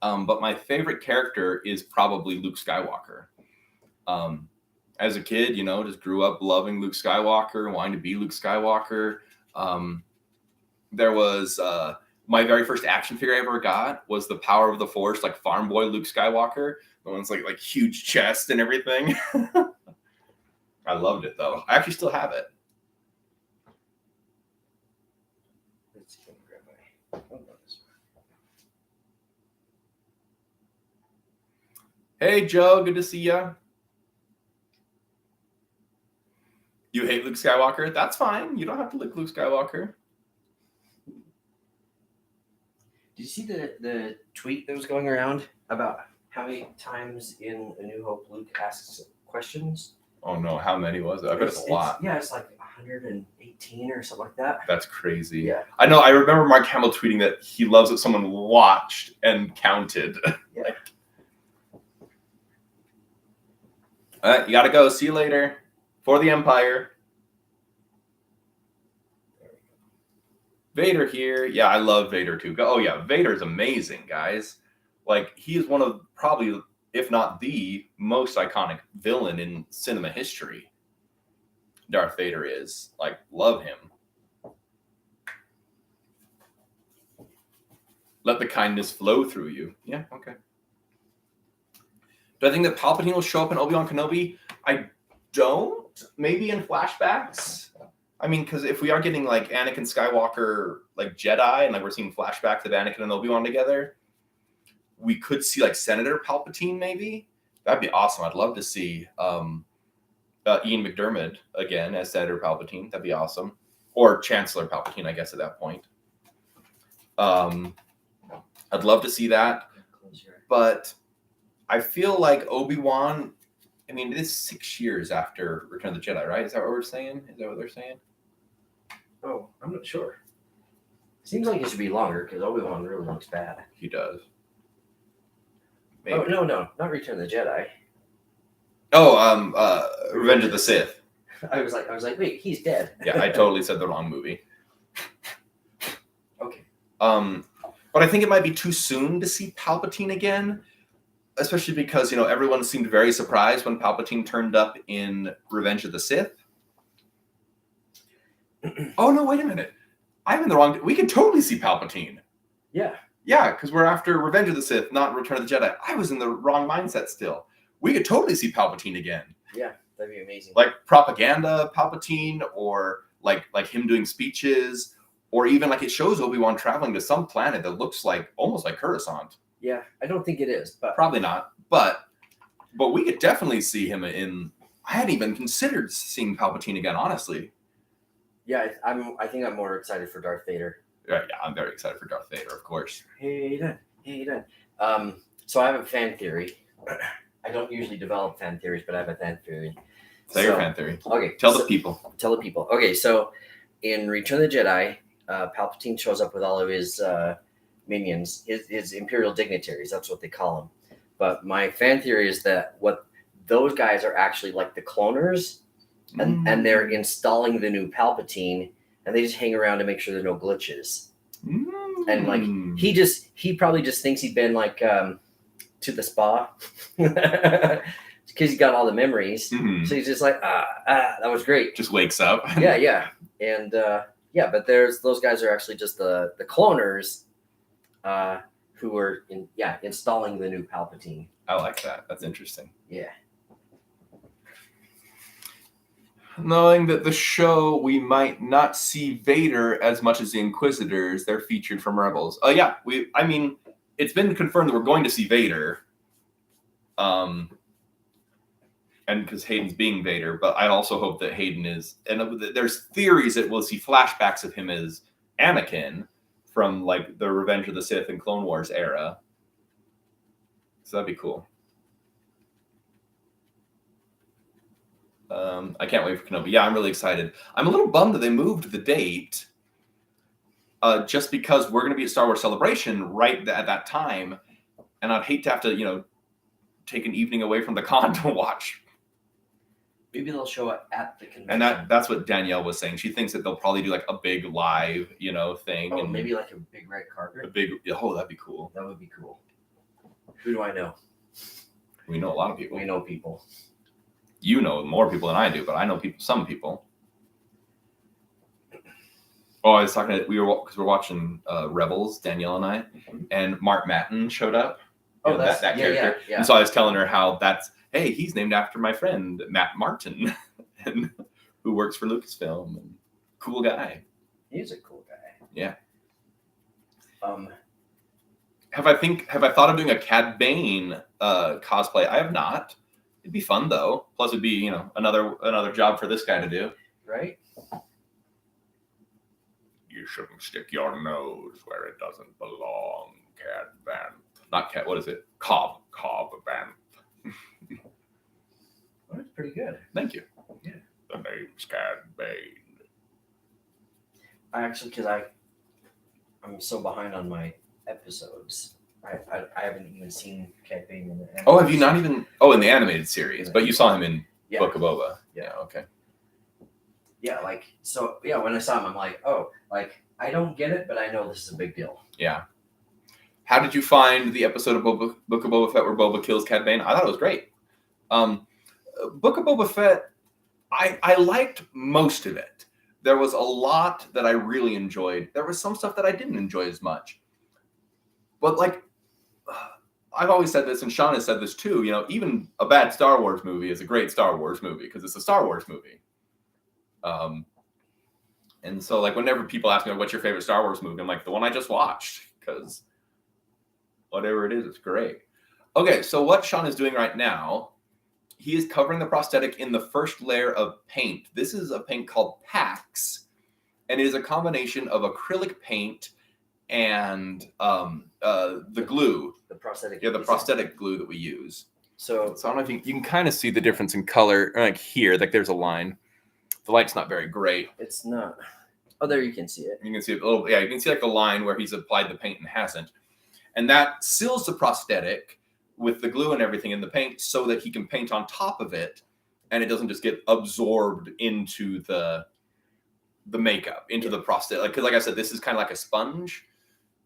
S1: But my favorite character is probably Luke Skywalker. As a kid, you know, just grew up loving Luke Skywalker, wanting to be Luke Skywalker. There was my very first action figure I ever got was the Power of the Force, like farm boy Luke Skywalker. The one's like huge chest and everything. I loved it though. I actually still have it.
S2: Let's see, grab my. Oh, no, this one.
S1: Hey Joe, good to see ya. You hate Luke Skywalker? That's fine. You don't have to like Luke Skywalker.
S2: Did you see the tweet that was going around about how many times in A New Hope Luke asks questions?
S1: Oh no, how many was it? I bet it's a lot.
S2: Yeah, it's like 118 or something like that.
S1: That's crazy.
S2: Yeah.
S1: I know. I remember Mark Hamill tweeting that he loves that someone watched and counted.
S2: Yeah.
S1: All right, you gotta go. See you later. For the Empire. Vader here. Yeah, I love Vader too. Oh yeah, Vader's amazing, guys. Like, he is one of probably, if not the most iconic villain in cinema history. Darth Vader is. Like, love him. Let the kindness flow through you. Yeah, okay. Do I think that Palpatine will show up in Obi-Wan Kenobi? I don't. Maybe in flashbacks. I mean, because if we are getting like Anakin Skywalker, like Jedi, and like we're seeing flashbacks of Anakin and Obi-Wan together, we could see like Senator Palpatine maybe. That'd be awesome. I'd love to see Ian McDermott again as Senator Palpatine. That'd be awesome. Or Chancellor Palpatine, I guess, at that point. I'd love to see that. But I feel like Obi-Wan, I mean, it is 6 years after Return of the Jedi, right? Is that what we're saying? Is that what they're saying?
S2: Oh, I'm not sure. Seems like it should be longer because Obi-Wan really looks bad.
S1: He does. Maybe.
S2: Oh, no, not Return of the Jedi.
S1: Oh, Revenge of the Sith.
S2: I was like, wait, he's dead.
S1: Yeah, I totally said the wrong movie.
S2: Okay.
S1: But I think it might be too soon to see Palpatine again, especially because, you know, everyone seemed very surprised when Palpatine turned up in Revenge of the Sith. Oh, no, wait a minute. I'm in the wrong... We could totally see Palpatine.
S2: Yeah.
S1: Yeah, because we're after Revenge of the Sith, not Return of the Jedi. I was in the wrong mindset still. We could totally see Palpatine again.
S2: Yeah, that'd be amazing.
S1: Like propaganda Palpatine, or like him doing speeches, or even like it shows Obi-Wan traveling to some planet that looks like almost like Coruscant.
S2: Yeah, I don't think it is, but
S1: probably not. But we could definitely see him in. I hadn't even considered seeing Palpatine again, honestly.
S2: Yeah, I think I'm more excited for Darth Vader.
S1: Yeah, I'm very excited for Darth Vader, of course.
S2: Hey, Dan. So I have a fan theory. I don't usually develop fan theories, but I have a fan theory.
S1: Say your fan theory.
S2: Okay.
S1: Tell the people.
S2: Okay, so in Return of the Jedi, Palpatine shows up with all of his minions, his Imperial dignitaries. That's what they call them. But my fan theory is that what those guys are actually like the cloners, and they're installing the new Palpatine, and they just hang around to make sure there are no glitches. And like he probably just thinks he's been like to the spa because he got all the memories. So he's just like that was great.
S1: Just wakes up.
S2: yeah, and but those guys are actually just the cloners who are installing the new Palpatine.
S1: I like that. That's interesting.
S2: Yeah.
S1: Knowing that the show, we might not see Vader as much as the Inquisitors. They're featured from Rebels. Oh yeah, I mean, it's been confirmed that we're going to see Vader. And because Hayden's being Vader, but I also hope that Hayden is. And there's theories that we'll see flashbacks of him as Anakin from like the Revenge of the Sith and Clone Wars era. So that'd be cool. I can't wait for Kenobi. Yeah, I'm really excited. I'm a little bummed that they moved the date just because we're going to be at Star Wars Celebration right at that time. And I'd hate to have to, take an evening away from the con to watch
S2: Maybe they'll show it at the convention.
S1: And that's what Danielle was saying. She thinks that they'll probably do like a big live, thing.
S2: Oh,
S1: and
S2: maybe like a big red carpet.
S1: That'd be cool.
S2: That would be cool. Who do I know?
S1: We know a lot of people.
S2: We know people.
S1: You know more people than I do, but I know some people. Oh, I was talking to because we're watching Rebels, Danielle and I, and Mark Matten showed up.
S2: Oh, that's
S1: that character.
S2: Yeah.
S1: And so I was telling her how hey, he's named after my friend Matt Martin, and who works for Lucasfilm. And cool guy.
S2: He's a cool guy.
S1: Yeah. Have I thought of doing a Cad Bane cosplay? I have not. It'd be fun though. Plus, it'd be another job for this guy to do.
S2: Right.
S1: You shouldn't stick your nose where it doesn't belong, Cad Bane. Not Cad. What is it? Cobb Bane.
S2: Well, that's pretty good.
S1: Thank you.
S2: Yeah.
S1: The name's Cad Bane.
S2: Because I'm so behind on my episodes. I haven't even seen Cad Bane in the animated
S1: Oh, have you not even? Oh, in the animated series, but you saw him in
S2: Yeah.
S1: Book of Boba.
S2: Yeah.
S1: Okay.
S2: Yeah, when I saw him, I'm like, oh, I don't get it, but I know this is a big deal.
S1: Yeah. How did you find the episode of Book of Boba Fett where Boba kills Cad Bane? I thought it was great. Book of Boba Fett, I liked most of it. There was a lot that I really enjoyed. There was some stuff that I didn't enjoy as much. But I've always said this, and Shawn has said this too, even a bad Star Wars movie is a great Star Wars movie because it's a Star Wars movie. And so whenever people ask me what's your favorite Star Wars movie, I'm like, the one I just watched, because whatever it is, it's great. Okay, so what Shawn is doing right now, he is covering the prosthetic in the first layer of paint. This is a paint called Pax, and it is a combination of acrylic paint and the glue.
S2: The prosthetic.
S1: Yeah, the prosthetic glue that we use.
S2: So
S1: I don't know if you can kind of see the difference in color. Here, there's a line. The light's not very great.
S2: It's not. Oh, there you can see it.
S1: You can see it a little. Yeah, you can see the line where he's applied the paint and hasn't, and that seals the prosthetic with the glue and everything in the paint, so that he can paint on top of it, and it doesn't just get absorbed into the makeup, into the prosthetic. Because, like I said, this is kind of like a sponge,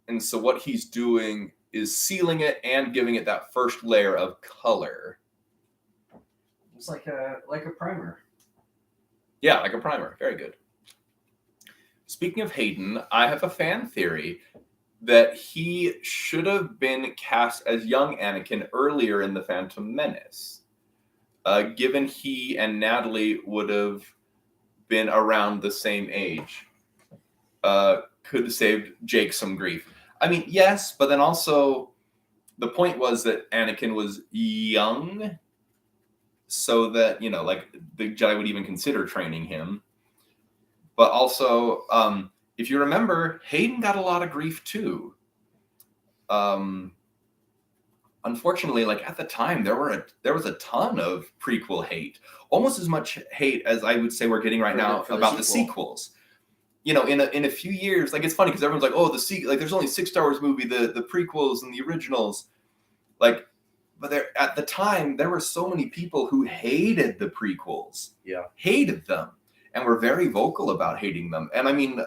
S1: and so what he's doing is sealing it and giving it that first layer of color.
S2: It's like a primer.
S1: Yeah, like a primer. Very good. Speaking of Hayden, I have a fan theory that he should have been cast as young Anakin earlier in The Phantom Menace. Given he and Natalie would have been around the same age. Could have saved Jake some grief. I mean, yes, but then also the point was that Anakin was young, so that, the Jedi would even consider training him. But also, if you remember, Hayden got a lot of grief too. Unfortunately, at the time, there was a ton of prequel hate, almost as much hate as I would say we're getting right now about the sequels. In a few years, it's funny because everyone's like, oh, there's only 6 Star Wars movies, the prequels and the originals, but at the time there were so many people who hated the prequels, hated them, and were very vocal about hating them. And I mean,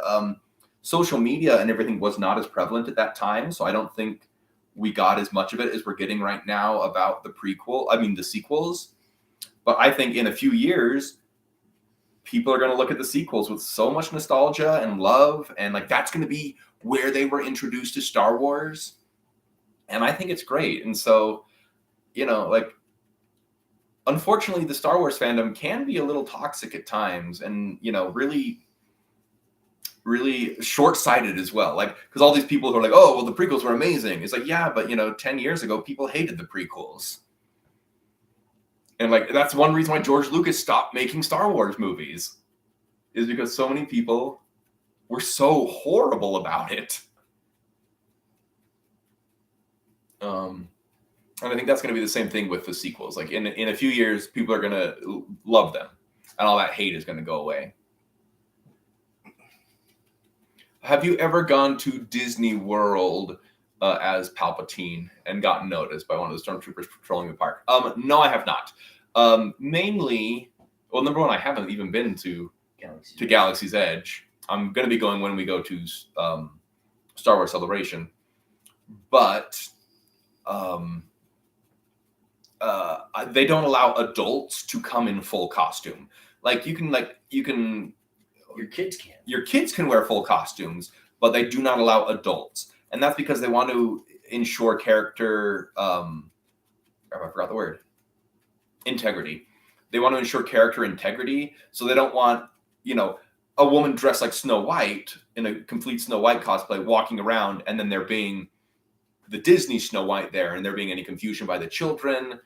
S1: social media and everything was not as prevalent at that time, so I don't think we got as much of it as we're getting right now about the sequels. But I think in a few years, people are going to look at the sequels with so much nostalgia and love, and that's going to be where they were introduced to Star Wars. And I think it's great. And so, unfortunately, the Star Wars fandom can be a little toxic at times, and really, really short-sighted as well. Because all these people who are like, oh, well, the prequels were amazing. It's yeah, but 10 years ago, people hated the prequels. And that's one reason why George Lucas stopped making Star Wars movies, is because so many people were so horrible about it. And I think that's going to be the same thing with the sequels. In a few years, people are going to love them, and all that hate is going to go away. Have you ever gone to Disney World as Palpatine and gotten noticed by one of the stormtroopers patrolling the park? No, I have not. Well, number one, I haven't even been to Galaxy's Edge. I'm going to be going when we go to Star Wars Celebration. But they don't allow adults to come in full costume. Like you can
S2: Your kids can.
S1: Your kids can wear full costumes, but they do not allow adults, and that's because they want to ensure character. I forgot the word. Integrity. They want to ensure character integrity, so they don't want a woman dressed like Snow White in a complete Snow White cosplay walking around, and then there being the Disney Snow White there, and there being any confusion by the children,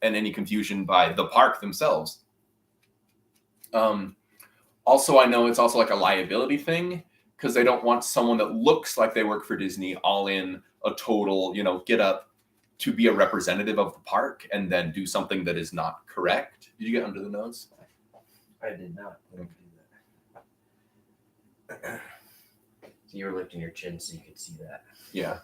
S1: and any confusion by the park themselves. Also, I know it's also like a liability thing because they don't want someone that looks like they work for Disney all in a total, get up to be a representative of the park and then do something that is not correct. Did you get under the nose?
S2: I did not. I don't do that. So you were lifting your chin so you could see that.
S1: Yeah.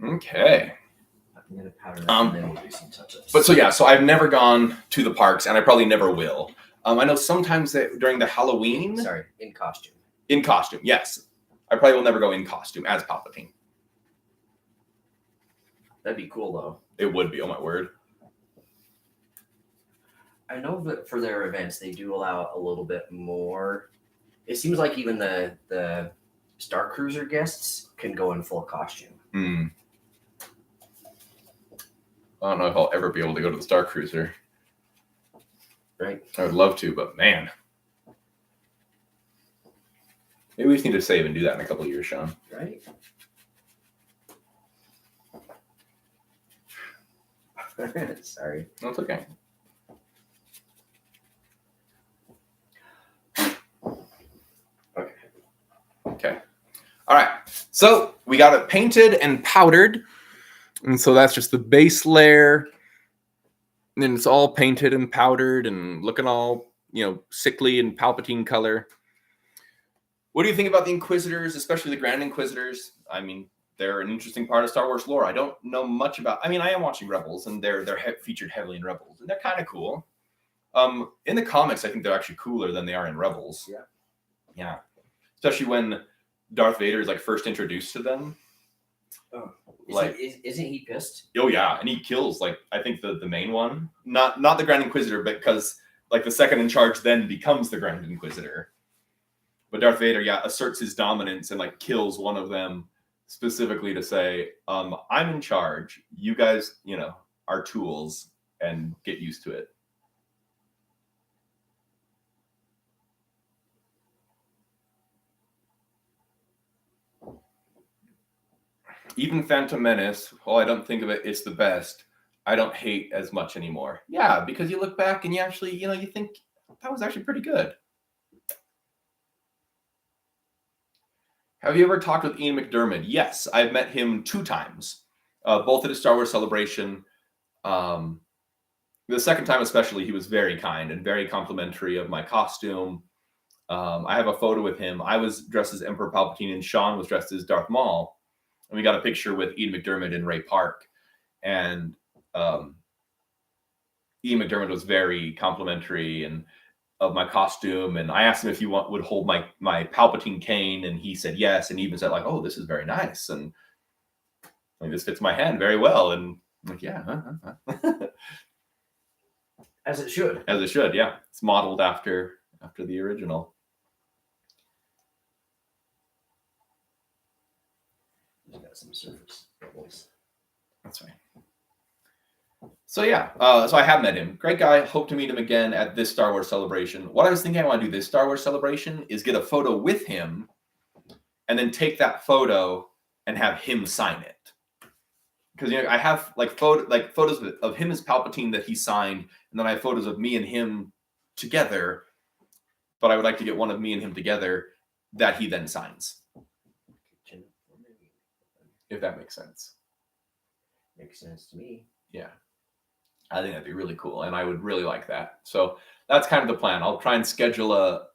S1: Okay.
S2: I'm gonna powder that and then we'll do some touch-ups.
S1: But so I've never gone to the parks, and I probably never will. I know sometimes during the Halloween.
S2: Sorry, in costume.
S1: In costume, yes. I probably will never go in costume as Palpatine.
S2: That'd be cool, though.
S1: It would be. Oh my word.
S2: I know that for their events they do allow a little bit more. It seems like even the Star Cruiser guests can go in full costume.
S1: I don't know if I'll ever be able to go to the Star Cruiser.
S2: Right.
S1: I would love to, but man. Maybe we just need to save and do that in a couple of years, Shawn.
S2: Right. Sorry.
S1: That's okay. Okay. All right. So we got it painted and powdered. And so that's just the base layer. And then it's all painted and powdered and looking all, sickly and Palpatine color. What do you think about the Inquisitors, especially the Grand Inquisitors? I mean, they're an interesting part of Star Wars lore. I don't know much about. I mean, I am watching Rebels, and they're featured heavily in Rebels, and they're kind of cool. In the comics, I think they're actually cooler than they are in Rebels. Yeah. Especially when Darth Vader is first introduced to them.
S2: Oh, isn't he pissed?
S1: Oh yeah, and he kills I think the main one, not the Grand Inquisitor, but because the second in charge then becomes the Grand Inquisitor. But Darth Vader, asserts his dominance and kills one of them specifically to say, I'm in charge. You guys, are tools, and get used to it. Even Phantom Menace, while I don't think of it, it's the best. I don't hate as much anymore. Yeah, because you look back and you actually, you think that was actually pretty good. Have you ever talked with Ian McDiarmid? Yes, I've met him 2 times, both at a Star Wars Celebration. The second time especially, he was very kind and very complimentary of my costume. I have a photo with him. I was dressed as Emperor Palpatine, and Shawn was dressed as Darth Maul. And we got a picture with Ian McDiarmid in Ray Park. And Ian McDiarmid was very complimentary and of my costume. And I asked him if he would hold my Palpatine cane. And he said yes. And he even said oh, this is very nice. And this fits my hand very well. And I'm like, yeah.
S2: As it should.
S1: As it should, yeah. It's modeled after the original.
S2: He's got some surface bubbles.
S1: That's right. So yeah, so I have met him. Great guy. Hope to meet him again at this Star Wars Celebration. What I was thinking I want to do this Star Wars Celebration is get a photo with him and then take that photo and have him sign it. Because I have photos of him as Palpatine that he signed, and then I have photos of me and him together. But I would like to get one of me and him together that he then signs. If that makes sense.
S2: Makes sense to me.
S1: Yeah. I think that'd be really cool, and I would really like that. So that's kind of the plan. I'll try and schedule a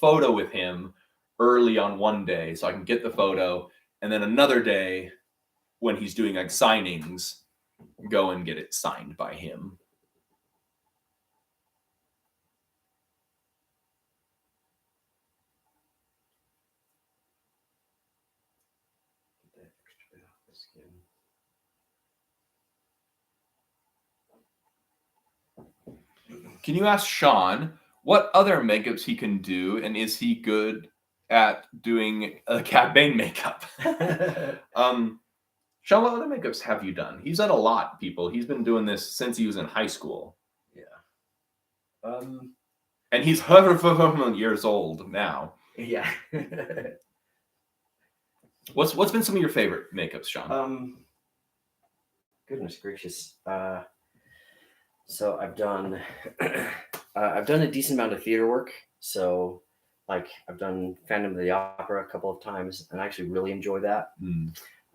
S1: photo with him early on one day so I can get the photo, and then another day when he's doing like signings, go and get it signed by him.
S2: Get that extra bit off the skin.
S1: Can you ask Shawn what other makeups he can do, and is he good at doing a Cad Bane makeup? Shawn, what other makeups have you done? He's done a lot, people. He's been doing this since he was in high school.
S2: Yeah.
S1: And he's years old now.
S2: Yeah.
S1: What's been some of your favorite makeups, Shawn?
S2: Goodness gracious. So I've done a decent amount of theater work. So like I've done Phantom of the Opera a couple of times, and I actually really enjoy that.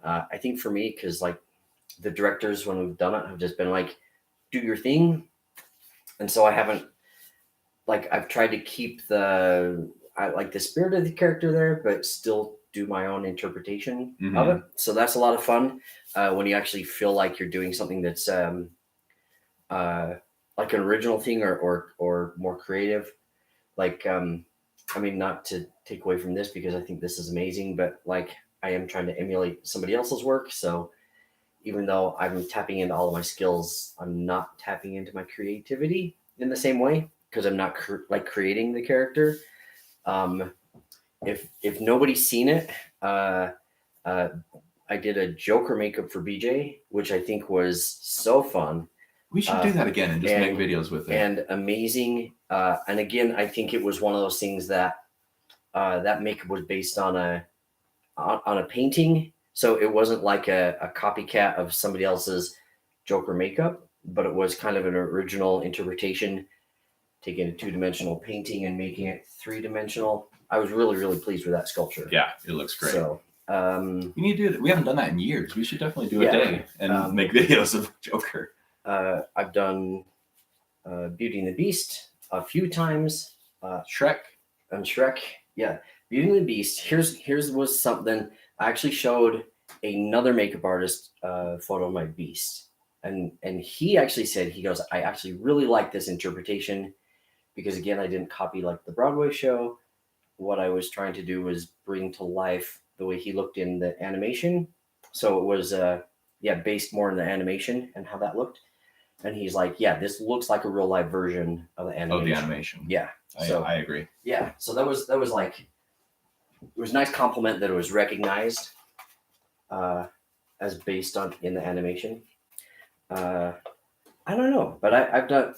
S2: I think for me, because like the directors when we've done it have just been like, do your thing, and so I haven't I've tried to keep the spirit of the character there, but still do my own interpretation of it. So that's a lot of fun when you actually feel like you're doing something that's like an original thing or more creative. I mean, not to take away from this because I think this is amazing, but like I am trying to emulate somebody else's work. So even though I'm tapping into all of my skills, I'm not tapping into my creativity in the same way because I'm not creating the character. If nobody's seen it, I did a Joker makeup for BJ, which I think was so fun.
S1: We should do that again and just make videos with it.
S2: And amazing. And again, I think it was one of those things that that makeup was based on a painting. So it wasn't like a copycat of somebody else's Joker makeup, but it was kind of an original interpretation, taking a two-dimensional painting and making it three-dimensional. I was really, really pleased with that sculpture.
S1: Yeah, it looks great.
S2: So
S1: we need to do it. We haven't done that in years. We should definitely do a day and make videos of Joker.
S2: I've done Beauty and the Beast a few times.
S1: Shrek.
S2: And Shrek, yeah. Beauty and the Beast. Here's was something I actually showed another makeup artist photo of my Beast, and he actually said, he goes, I actually really like this interpretation because again, I didn't copy like the Broadway show. What I was trying to do was bring to life the way he looked in the animation. So it was based more in the animation and how that looked. And he's like, yeah, this looks like a real life version of the animation.
S1: Of the animation.
S2: Yeah.
S1: I agree.
S2: Yeah. So that was like, it was a nice compliment that it was recognized as based on in the animation. I don't know, but I've done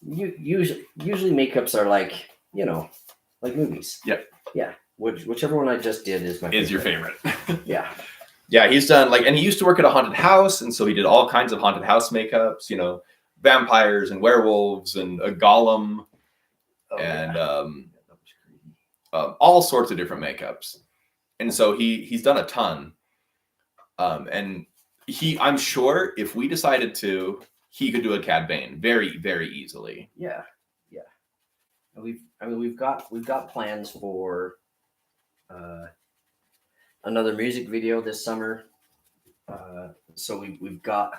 S2: usually makeups are like, like movies.
S1: Yep.
S2: Yeah. Whichever one I just did is my favorite.
S1: Is your favorite.
S2: Yeah.
S1: Yeah, he's done and he used to work at a haunted house, and so he did all kinds of haunted house makeups, vampires and werewolves and a golem, all sorts of different makeups. And so he's done a ton. And I'm sure if we decided to, he could do a Cad Bane very, very easily.
S2: Yeah. Yeah. And we've got plans for another music video this summer. So we've got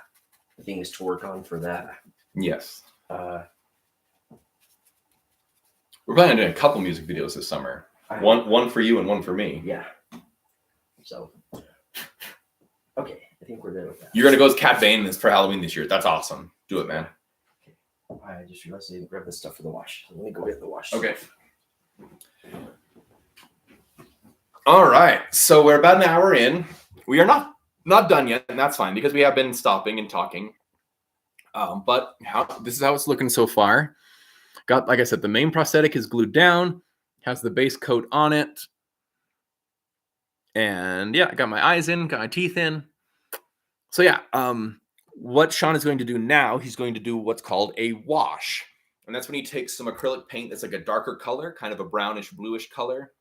S2: things to work on for that.
S1: Yes. We're planning on doing a couple music videos this summer. One for you and one for me.
S2: Yeah. So, okay, I think we're there with that.
S1: You're going to go as Cad Bane for Halloween this year. That's awesome. Do it, man.
S2: Okay. I just realized I didn't grab this stuff for the wash. So let me go get the wash.
S1: Okay. All right. So we're about an hour in. We are not done yet, and that's fine because we have been stopping and talking. But this is how it's looking so far. Got, like I said, the main prosthetic is glued down, has the base coat on it. And yeah, I got my eyes in, got my teeth in. So yeah, what Shawn is going to do now, he's going to do what's called a wash. And that's when he takes some acrylic paint that's like a darker color, kind of a brownish, bluish color,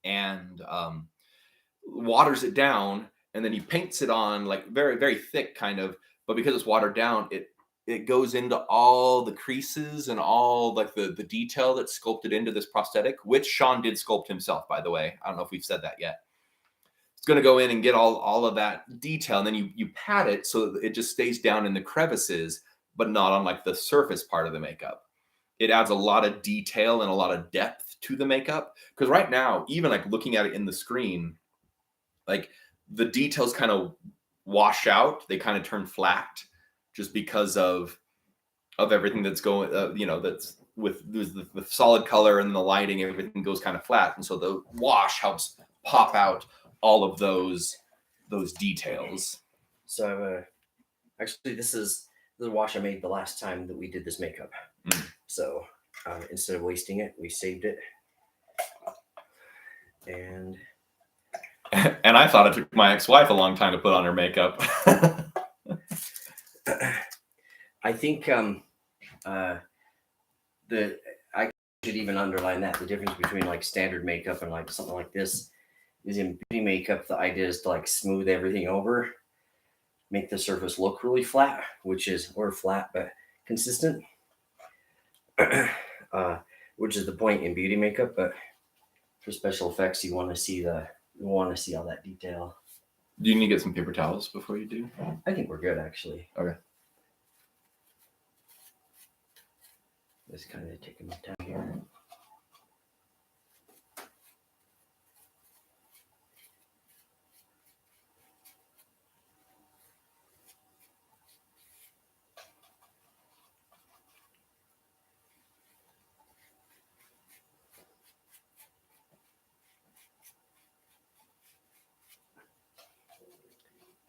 S1: and waters it down. And then he paints it on like very, very thick kind of, but because it's watered down, it goes into all the creases and all like the detail that's sculpted into this prosthetic, which Shawn did sculpt himself, by the way. I don't know if we've said that yet. It's going to go in and get all of that detail, and then you pat it so that it just stays down in the crevices, but not on like the surface part of the makeup. It adds a lot of detail and a lot of depth to the makeup, because right now, even like looking at it in the screen, like the details kind of wash out. They kind of turn flat just because of everything that's going, that's with the solid color and the lighting, everything goes kind of flat. And so the wash helps pop out all of those details.
S2: So actually, this is the wash I made the last time that we did this makeup. So instead of wasting it, we saved it. And
S1: I thought it took my ex-wife a long time to put on her makeup.
S2: I think I should even underline that the difference between like standard makeup and like something like this is in beauty makeup. The idea is to like smooth everything over, make the surface look really flat, or flat but consistent, which is the point in beauty makeup. But for special effects, you want to see all that detail.
S1: Do you need to get some paper towels before you do?
S2: I think we're good, actually.
S1: Okay.
S2: Just kind of taking my time here.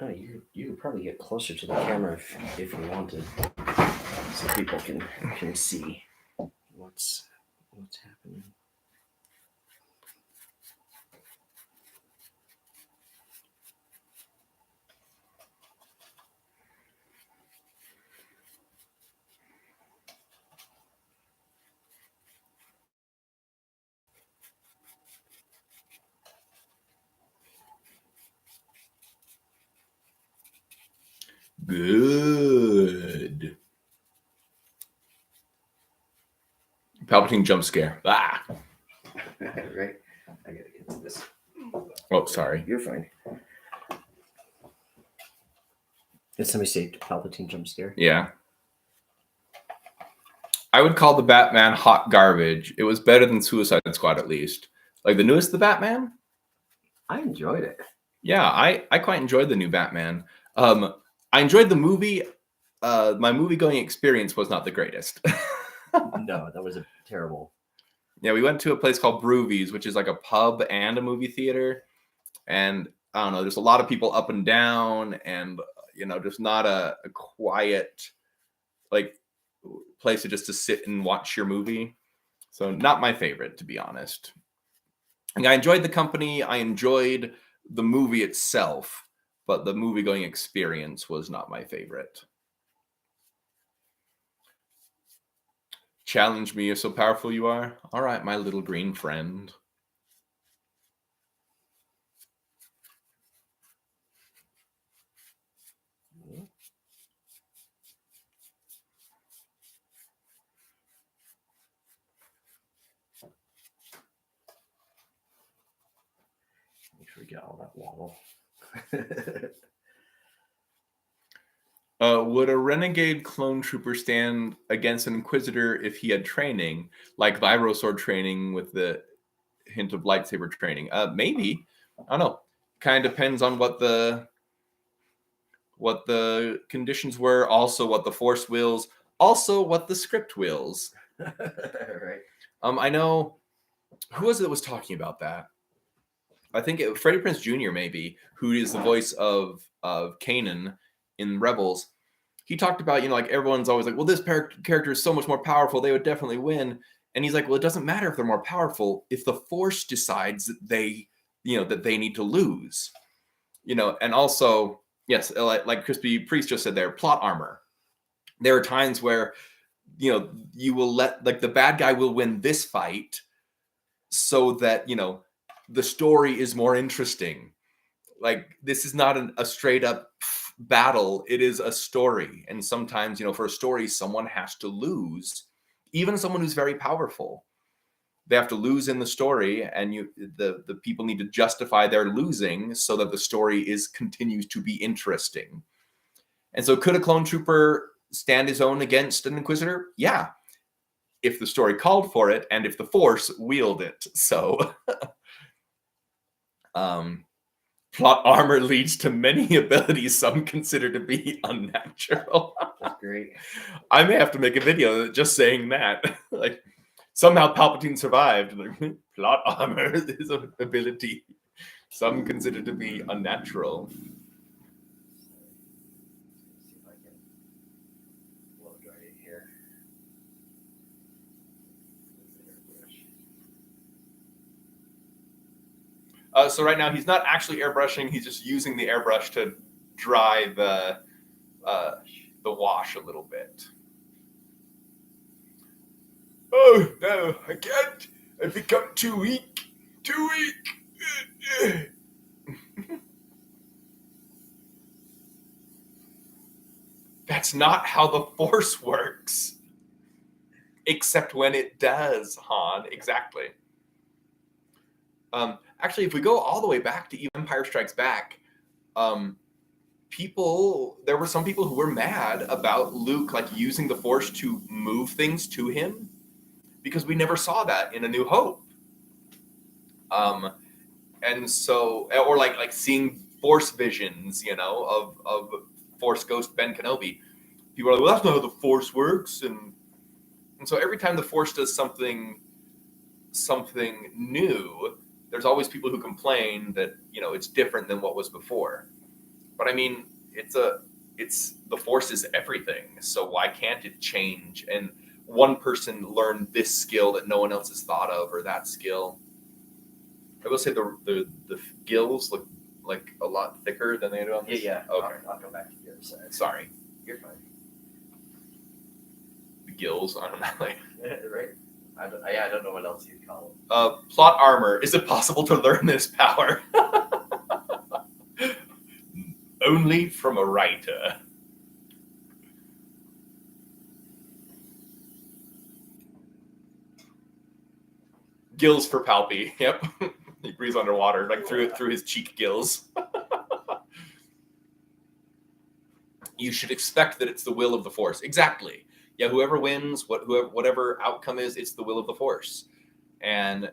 S2: Oh, you could probably get closer to the camera if you wanted, so people can see what's happening.
S1: Good. Palpatine jump scare. Ah.
S2: Right. I gotta get to this.
S1: Oh, sorry.
S2: You're fine. Did somebody say Palpatine jump scare?
S1: Yeah. I would call the Batman hot garbage. It was better than Suicide Squad, at least. Like the newest The Batman?
S2: I enjoyed it.
S1: Yeah, I quite enjoyed the new Batman. I enjoyed the movie. My movie-going experience was not the greatest.
S2: No, that was a terrible.
S1: Yeah, we went to a place called Broovies, which is like a pub and a movie theater. And I don't know, there's a lot of people up and down, and just not a quiet like place to sit and watch your movie. So not my favorite, to be honest. And I enjoyed the company. I enjoyed the movie itself, but the movie-going experience was not my favorite. Challenge me, you're so powerful you are. All right, my little green friend.
S2: Make sure we get all that waddle.
S1: Would a renegade clone trooper stand against an inquisitor if he had training, like Virosword training with the hint of lightsaber training? Maybe. I don't know. Kind of depends on what the conditions were, also what the Force wills, also what the script wills.
S2: Right.
S1: I know, who was it that was talking about that? I think Freddie Prinze Jr. maybe, who is the voice of Kanan in Rebels. He talked about, like everyone's always like, well, this character is so much more powerful, they would definitely win. And he's like, well, it doesn't matter if they're more powerful if the Force decides that they need to lose. And also, yes, like Crispy Priest just said there, plot armor. There are times where, you will let, like, the bad guy will win this fight so that, the story is more interesting. Like, this is not a straight up battle, it is a story. And sometimes, for a story, someone has to lose, even someone who's very powerful. They have to lose in the story, and the people need to justify their losing so that the story continues to be interesting. And so could a clone trooper stand his own against an Inquisitor? Yeah. If the story called for it and if the Force wielded it. So plot armor leads to many abilities some consider to be unnatural.
S2: That's great.
S1: I may have to make a video just saying that. Like, somehow Palpatine survived. Like, plot armor is an ability some consider to be unnatural.
S2: See if I can blow dry it here.
S1: So right now he's not actually airbrushing. He's just using the airbrush to dry the wash a little bit. Oh no, I can't. I've become too weak. Too weak. That's not how the Force works. Except when it does, Han. Exactly. Actually, if we go all the way back to even Empire Strikes Back, there were some people who were mad about Luke using the Force to move things to him, because we never saw that in A New Hope. And so, or like seeing Force visions, of Force Ghost Ben Kenobi. People are like, well, that's not how the Force works, and so every time the Force does something new, there's always people who complain that it's different than what was before. But I mean, the Force is everything, so why can't it change? And one person learned this skill that no one else has thought of, or that skill. I will say the gills look like a lot thicker than they do on this.
S2: Yeah.
S1: Okay.
S2: I'll go back to the other side.
S1: Sorry.
S2: You're fine.
S1: The gills, I don't know.
S2: Right. I don't know what else you'd call them.
S1: Plot armor. Is it possible to learn this power? Only from a writer. Gills for Palpy. Yep. He breathes underwater, through his cheek gills. You should expect that it's the will of the Force. Exactly. Yeah, whoever wins, whatever outcome is, it's the will of the Force. And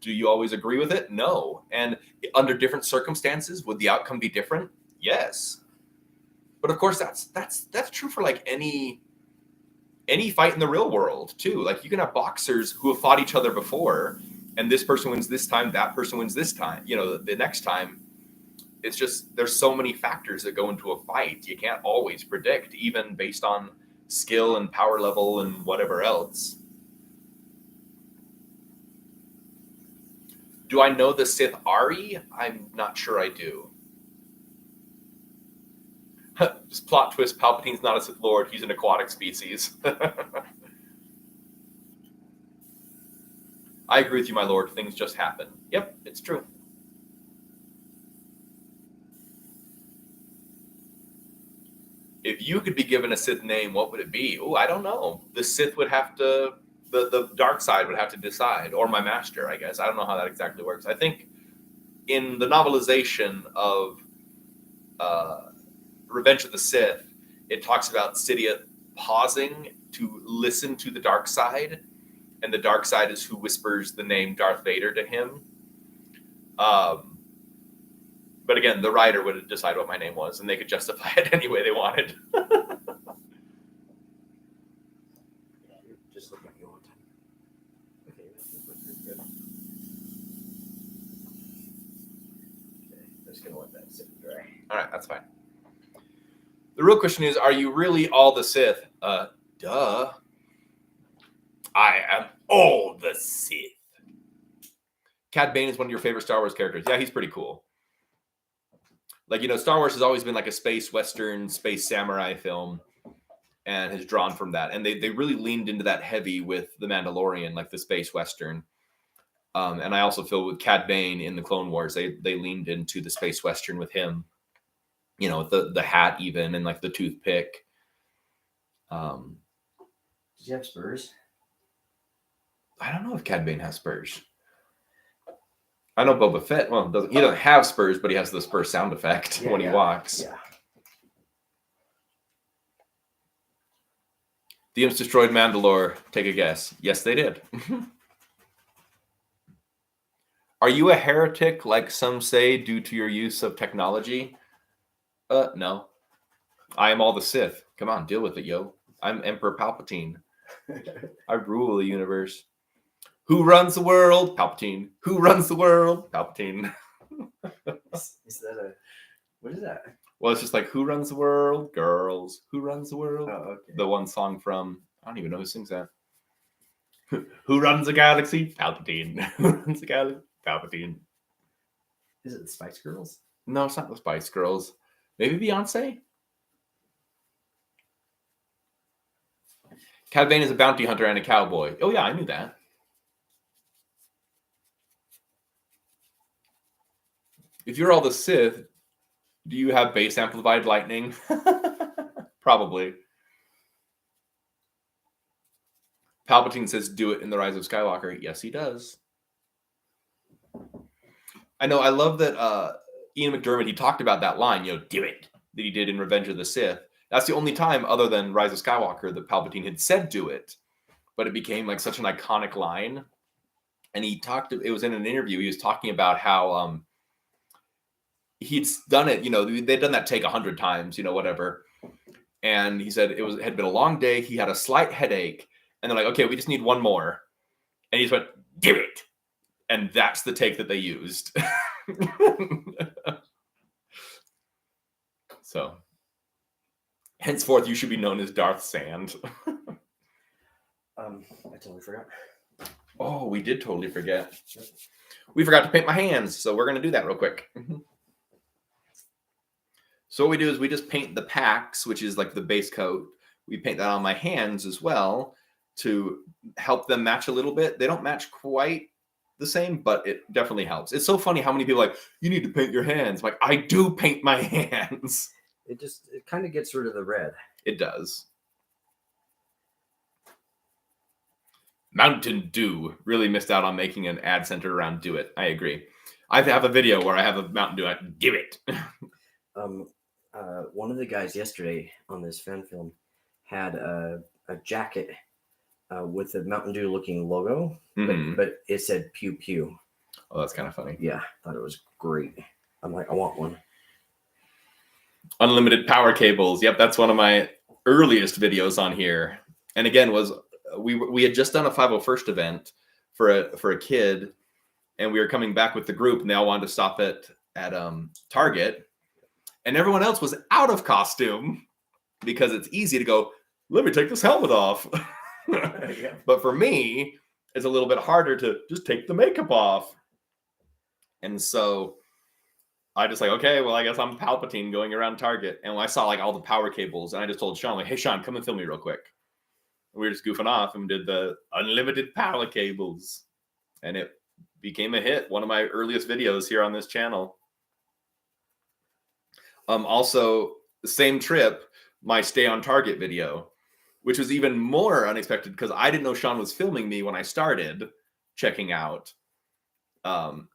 S1: do you always agree with it? No. And under different circumstances, would the outcome be different? Yes. But of course, that's true for any fight in the real world too. You can have boxers who have fought each other before, and this person wins this time, that person wins this time. The next time. It's just there's so many factors that go into a fight. You can't always predict, even based on skill and power level and whatever else. Do I know the Sith Ari? I'm not sure I do. Just plot twist, Palpatine's not a Sith Lord, he's an aquatic species. I agree with you, my lord, things just happen. Yep, it's true. If you could be given a Sith name, what would it be? Oh, I don't know. The Sith would have to, the dark side would have to decide, or my master, I guess. I don't know how that exactly works. I think in the novelization of Revenge of the Sith, it talks about Sidious pausing to listen to the dark side, and the dark side is who whispers the name Darth Vader to him. But again, the writer would decide what my name was, and they could justify it any way they wanted.
S2: Just look like you want. Okay, that's good. Okay, I'm just gonna let that sit and dry.
S1: All right, that's fine. The real question is, are you really all the Sith? Duh. I am all the Sith. Cad Bane is one of your favorite Star Wars characters. Yeah, he's pretty cool. Star Wars has always been a space western, space samurai film, and has drawn from that. And they really leaned into that heavy with The Mandalorian, the space western. And I also feel with Cad Bane in the Clone Wars, they leaned into the space western with him. you know, the hat even, and like the toothpick.
S2: Does he have spurs?
S1: I don't know if Cad Bane has spurs. I know Boba Fett. Well, he doesn't have spurs, but he has the spur sound effect when he walks.
S2: Yeah.
S1: The Imps destroyed Mandalore. Take a guess. Yes, they did. Are you a heretic, like some say, due to your use of technology? No. I am all the Sith. Come on, deal with it, yo. I'm Emperor Palpatine. I rule the universe. Who runs the world? Palpatine. Who runs the world? Palpatine.
S2: Is that a... What is that?
S1: Well, it's just like, who runs the world? Girls. Who runs the world?
S2: Oh, okay.
S1: The one song from, I don't even know who sings that. Who runs the galaxy? Palpatine. Who runs the galaxy? Palpatine.
S2: Is it the Spice Girls?
S1: No, it's not the Spice Girls. Maybe Beyonce? Cad Bane is a bounty hunter and a cowboy. Oh, yeah, I knew that. If you're all the Sith, do you have base amplified lightning? Probably. Palpatine says, do it in The Rise of Skywalker. Yes, he does. I know. I love that Ian McDermott, he talked about that line, you know, do it, that he did in Revenge of the Sith. That's the only time, other than Rise of Skywalker, that Palpatine had said do it. But it became like such an iconic line. And he talked, it was in an interview, he was talking about how he'd done it, you know, they'd done that take 100 times, you know, whatever. And he said it had been a long day. He had a slight headache. And they're like, okay, we just need one more. And he just went, do it. And that's the take that they used. So, henceforth, you should be known as Darth Sand.
S2: I totally forgot.
S1: Oh, we did totally forget. We forgot to paint my hands, so we're going to do that real quick. So what we do is we just paint the packs, which is like the base coat. We paint that on my hands as well to help them match a little bit. They don't match quite the same, but it definitely helps. It's so funny how many people are like, you need to paint your hands. I'm like, I do paint my hands.
S2: It kind of gets rid of the red.
S1: It does. Mountain Dew really missed out on making an ad centered around Do It. I agree. I have a video where I have a Mountain Dew. Do it.
S2: One of the guys yesterday on this fan film had a jacket with a Mountain Dew looking logo, but it said pew pew.
S1: Oh, that's kind of funny.
S2: Yeah, thought it was great. I'm like, I want one.
S1: Unlimited power cables. Yep, that's one of my earliest videos on here. And again, we had just done a 501st event for a kid, and we were coming back with the group, and they all wanted to stop at Target, and everyone else was out of costume because it's easy to go, let me take this helmet off.
S2: Yeah.
S1: But for me, it's a little bit harder to just take the makeup off. And so I just like, okay, well, I guess I'm Palpatine going around Target. And when I saw like all the power cables, and I just told Shawn, like, hey, Shawn, come and film me real quick. And we were just goofing off and did the unlimited power cables. And it became a hit. One of my earliest videos here on this channel. Also, the same trip, my Stay on Target video, which was even more unexpected because I didn't know Shawn was filming me when I started checking out. And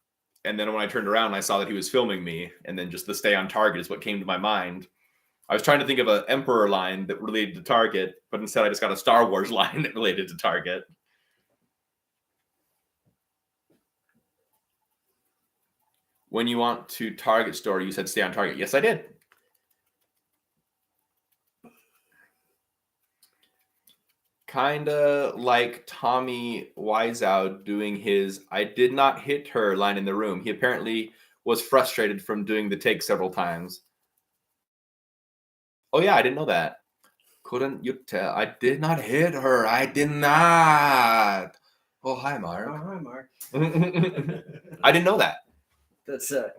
S1: then when I turned around, I saw that he was filming me. And then just the Stay on Target is what came to my mind. I was trying to think of an Emperor line that related to Target, but instead I just got a Star Wars line that related to Target. When you want to Target store, you said stay on Target. Yes, I did. Kinda like Tommy Wiseau doing his I did not hit her line in the room. He apparently was frustrated from doing the take several times. Oh yeah, I didn't know that. Couldn't you tell? I did not hit her. I did not. Oh, hi, Mark.
S2: Oh, hi, Mark.
S1: I didn't know that.
S2: That's The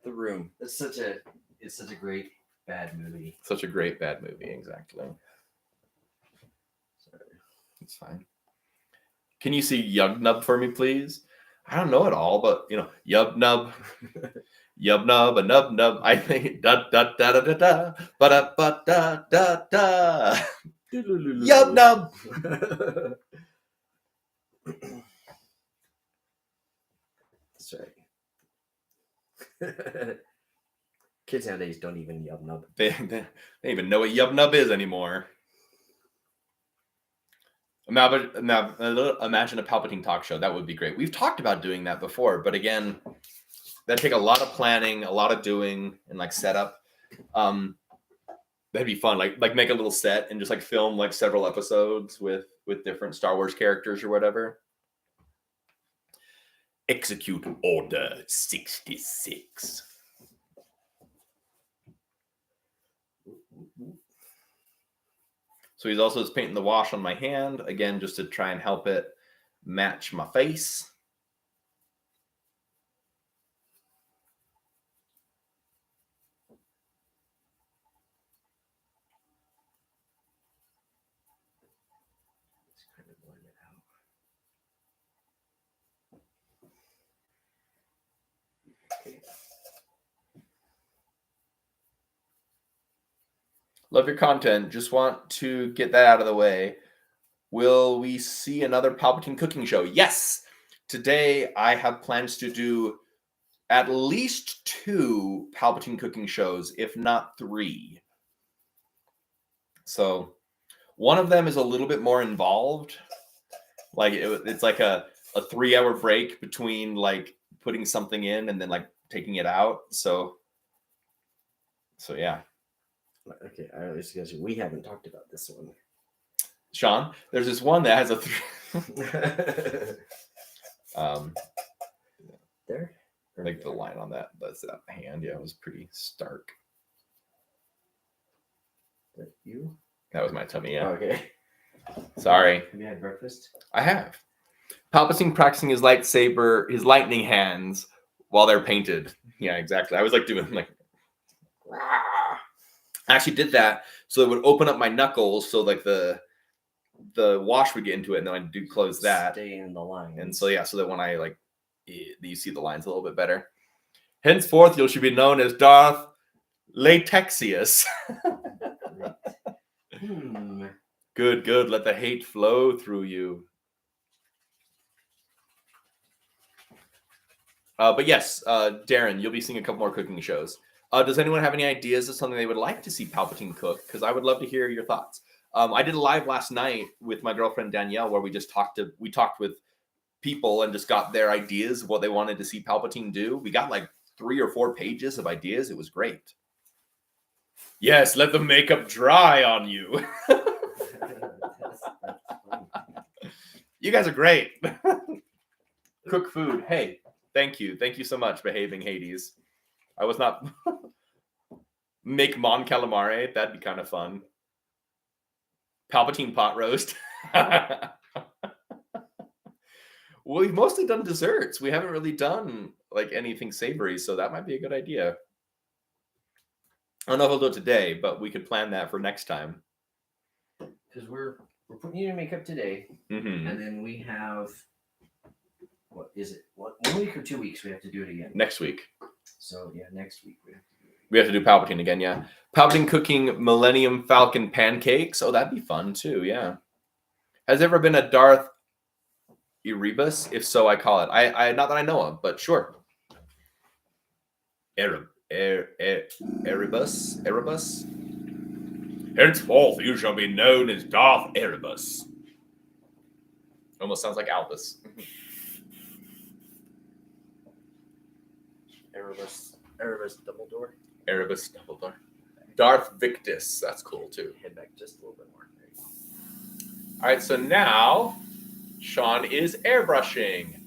S2: Room. It's such a great bad movie.
S1: Such a great bad movie, exactly. Sorry. It's fine. Can you see Yub Nub for me, please? I don't know it all, but you know, Yub Nub. Yub nub a nub nub. I think da da da da da da ba da ba da da da. Yub nub.
S2: That's right. Kids nowadays don't even yub nub.
S1: They don't even know what yub nub is anymore. Imagine a Palpatine talk show. That would be great. We've talked about doing that before, but again, that'd take a lot of planning, a lot of doing, and like setup. That'd be fun. Like make a little set and just like film like several episodes with different Star Wars characters or whatever. Execute Order 66. So he's also just painting the wash on my hand, again, just to try and help it match my face.
S2: Let's kind of blend it out. Okay.
S1: Love your content. Just want to get that out of the way. Will we see another Palpatine cooking show? Yes. Today, I have plans to do at least 2 Palpatine cooking shows, if not 3. So one of them is a little bit more involved. Like it's like a 3-hour break between like putting something in and then like taking it out. So yeah.
S2: Okay, I was gonna say we haven't talked about this one.
S1: Shawn, there's this one that has a
S2: there?
S1: I think the line on that's that hand, yeah, it was pretty stark.
S2: That you?
S1: That was my tummy, yeah.
S2: Oh, okay.
S1: Sorry.
S2: Have you had breakfast?
S1: I have. Palpatine practicing his lightsaber, his lightning hands while they're painted. Yeah, exactly. I was like doing like I actually did that so it would open up my knuckles so like the wash would get into it and then I'd do close that.
S2: Stay in the line.
S1: And so yeah, so that when I like you see the lines a little bit better. Henceforth you should be known as Darth Latexius. Good. Let the hate flow through you. But yes, Darren, you'll be seeing a couple more cooking shows. Does anyone have any ideas of something they would like to see Palpatine cook? Because I would love to hear your thoughts. I did a live last night with my girlfriend Danielle where we talked with people and just got their ideas of what they wanted to see Palpatine do. We got like 3 or 4 pages of ideas. It was great. Yes, let the makeup dry on you.
S2: That's
S1: You guys are great. Cook food. Hey, thank you. Thank you so much, Behaving Hades. I was not... Make Mon Calamare. That'd be kind of fun. Palpatine pot roast. Well, we've mostly done desserts. We haven't really done like anything savory, so that might be a good idea. I don't know if I'll do it today, but we could plan that for next time.
S2: Because we're putting you in makeup today,
S1: Mm-hmm.
S2: and then we have what is it? 1 week or 2 weeks? We have to do it again.
S1: Next week.
S2: So yeah, next week we have to do it.
S1: We have to do Palpatine again, yeah. Palpatine cooking Millennium Falcon pancakes. Oh, that'd be fun too, yeah. Has there ever been a Darth Erebus? If so, I call it. I not that I know of, but sure. Erebus? Henceforth, you shall be known as Darth Erebus. Almost sounds like Albus.
S2: Erebus Dumbledore.
S1: Erebus Dumbledore. Darth Victus. That's cool too.
S2: Head back just a little bit more. There you go.
S1: All right, so now Shawn is airbrushing.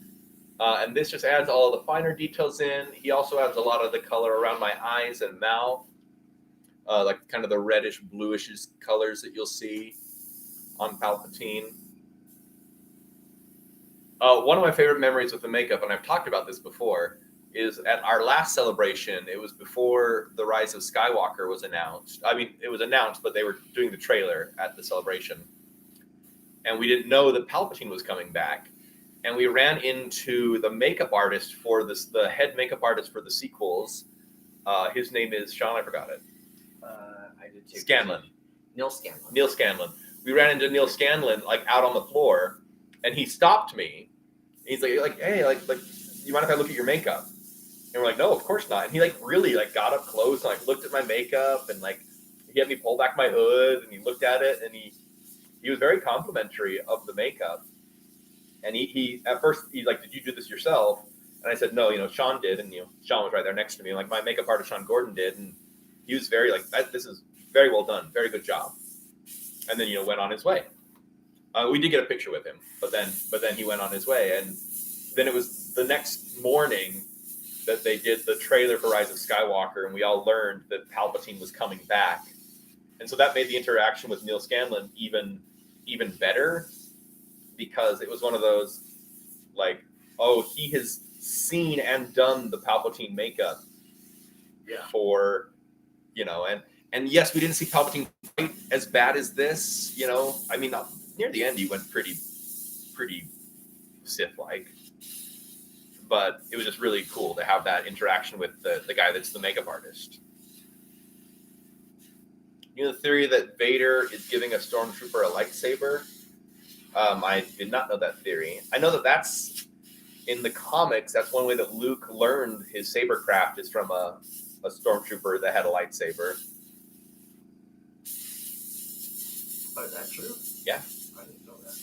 S1: And this just adds all the finer details in. He also adds a lot of the color around my eyes and mouth. Like kind of the reddish, bluish colors that you'll see on Palpatine. One of my favorite memories with the makeup, and I've talked about this before, is at our last celebration. It was before The Rise of Skywalker was announced. I mean, it was announced, but they were doing the trailer at the celebration. And we didn't know that Palpatine was coming back.
S3: and we ran into the makeup artist for this, the head makeup artist for the sequels. His name is Sean. I forgot it.
S2: I did too.
S3: Scanlon.
S2: Neil Scanlon.
S3: Neil Scanlon. We ran into Neil Scanlon like out on the floor, and he stopped me. He's like, hey, like, you mind if I look at your makeup? And we're like, no, of course not. And he like really like got up close and like looked at my makeup, and like he had me pull back my hood, and he looked at it, and he was very complimentary of the makeup. And he at first he's like, did you do this yourself? And I said, no, Sean did, and Sean was right there next to me, like my makeup artist Shawn Gordon did, and he was very like, this is very well done, very good job. And then went on his way. We did get a picture with him, but then he went on his way, and then it was the next morning that they did the trailer for Rise of Skywalker, and we all learned that Palpatine was coming back, and so that made the interaction with Neil Scanlon even better, because it was one of those like, oh, he has seen and done the Palpatine makeup for and yes, we didn't see Palpatine quite as bad as this. I mean, near the end he went pretty Sith-like, but it was just really cool to have that interaction with the guy that's the makeup artist. The theory that Vader is giving a stormtrooper a lightsaber? I did not know that theory. I know that that's in the comics. That's one way that Luke learned his sabercraft, is from a stormtrooper that had a lightsaber.
S2: Oh, is that true?
S3: Yeah.
S2: I didn't know that.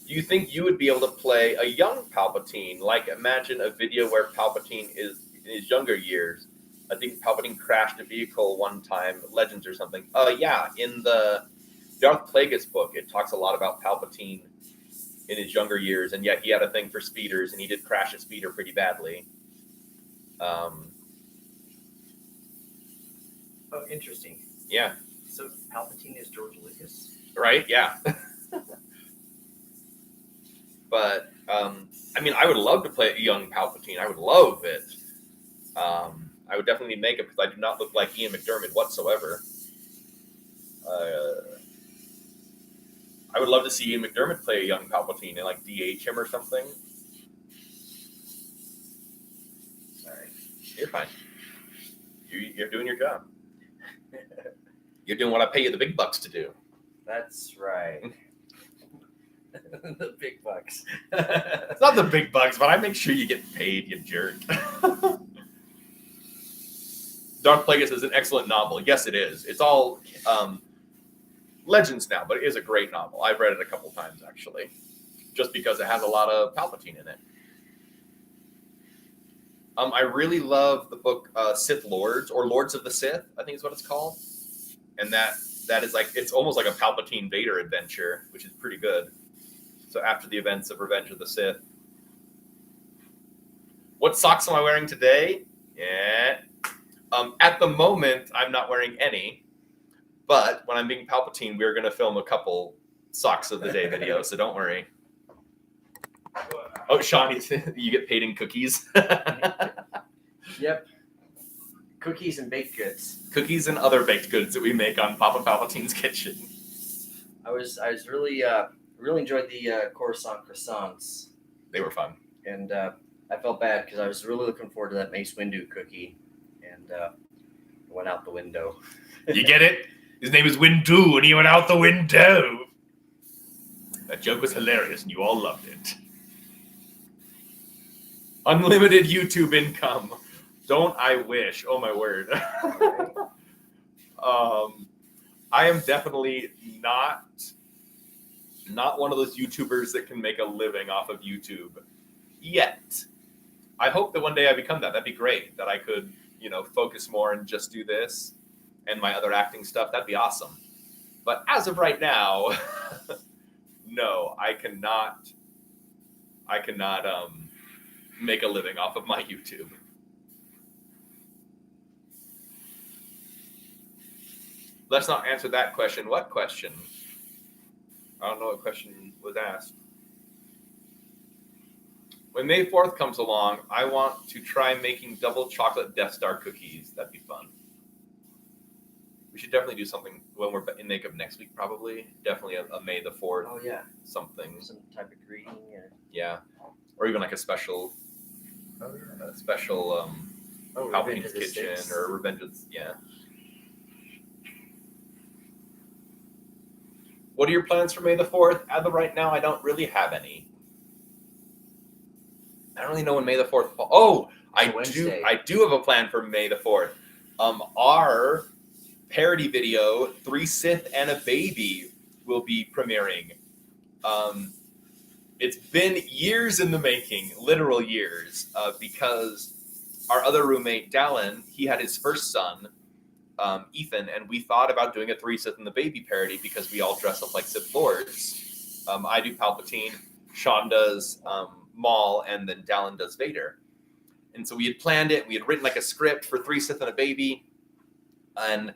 S3: Do you think you would be able to play a young Palpatine? Like, imagine a video where Palpatine is in his younger years. I think Palpatine crashed a vehicle one time, Legends or something. Yeah, in the Darth Plagueis book, it talks a lot about Palpatine in his younger years, and yet he had a thing for speeders, and he did crash a speeder pretty badly.
S2: Oh, interesting.
S3: Yeah.
S2: So Palpatine is George Lucas?
S3: Right? Yeah. But, I mean, I would love to play a young Palpatine. I would love it. I would definitely make it, because I do not look like Ian McDiarmid whatsoever. I would love to see Ian McDiarmid play a young Palpatine and like DH him or something. Sorry. You're fine. You're doing your job. You're doing what I pay you the big bucks to do.
S2: That's right. The big bucks.
S3: It's not the big bucks, but I make sure you get paid, you jerk. Darth Plagueis is an excellent novel. Yes, it is. It's all Legends now, but it is a great novel. I've read it a couple times, actually, just because it has a lot of Palpatine in it. I really love the book Sith Lords, or Lords of the Sith, I think is what it's called. And that is like, it's almost like a Palpatine Vader adventure, which is pretty good. So after the events of Revenge of the Sith. What socks am I wearing today? Yeah. At the moment, I'm not wearing any. But when I'm being Palpatine, we're going to film a couple socks of the day videos, so don't worry. Oh, Sean, you get paid in cookies?
S2: Yep. Cookies and baked goods.
S3: Cookies and other baked goods that we make on Papa Palpatine's kitchen.
S2: I was really enjoyed the Coruscant croissants.
S3: They were fun.
S2: And I felt bad because I was really looking forward to that Mace Windu cookie, and it went out the window.
S3: You get it? His name is Windu, and he went out the window. That joke was hilarious, and you all loved it. Unlimited YouTube income. Don't I wish? Oh, my word. I am definitely not one of those YouTubers that can make a living off of YouTube yet. I hope that one day I become that. That'd be great, that I could, focus more and just do this and my other acting stuff. That'd be awesome. But as of right now, no, I cannot make a living off of my YouTube. Let's not answer that question. What question? I don't know what question was asked. When May 4th comes along, I want to try making double chocolate Death Star cookies. That'd be fun. We should definitely do something when we're in makeup next week, probably. Definitely a May the 4th
S2: Oh yeah,
S3: something.
S2: some type of greeting.
S3: Yeah. Or even like a special,
S2: Oh yeah.
S3: Palpatine's
S2: Revenge of the
S3: Kitchen
S2: Sith.
S3: or Revenge of, yeah. What are your plans for May the 4th? As of right now, I don't really have any. I don't really know when May the 4th falls. Oh,
S2: Wednesday.
S3: I do have a plan for May the 4th. Our parody video, 3 Sith and a Baby, will be premiering. It's been years in the making, literal years, because our other roommate, Dallin, he had his first son, Ethan, and we thought about doing a 3 Sith and the Baby parody because we all dress up like Sith Lords. I do Palpatine, Shawn does Maul, and then Dallin does Vader. And so we had planned it. We had written like a script for 3 Sith and a Baby, and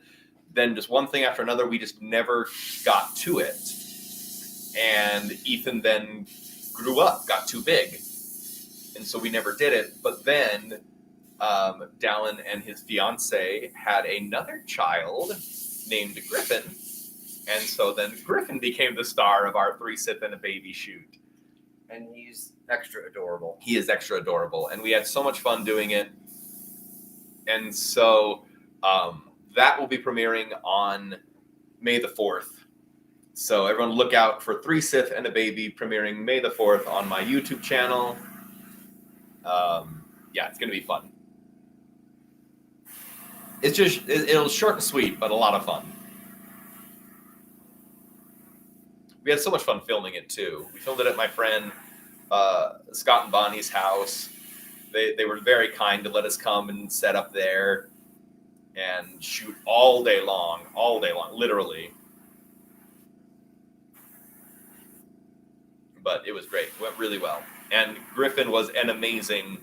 S3: then just one thing after another, we just never got to it. And Ethan then grew up, got too big, and so we never did it. But then Dallin and his fiance had another child named Griffin, and so then Griffin became the star of our 3 Sith and a Baby shoot.
S2: And he's extra adorable.
S3: He is extra adorable, and we had so much fun doing it. And so that will be premiering on May the 4th. So everyone look out for 3 Sith and a Baby premiering May the 4th on my YouTube channel. Yeah, it's going to be fun. It'll short and sweet, but a lot of fun. We had so much fun filming it too. We filmed it at my friend Scott and Bonnie's house. They were very kind to let us come and set up there and shoot all day long, literally. But it was great. It went really well. And Griffin was an amazing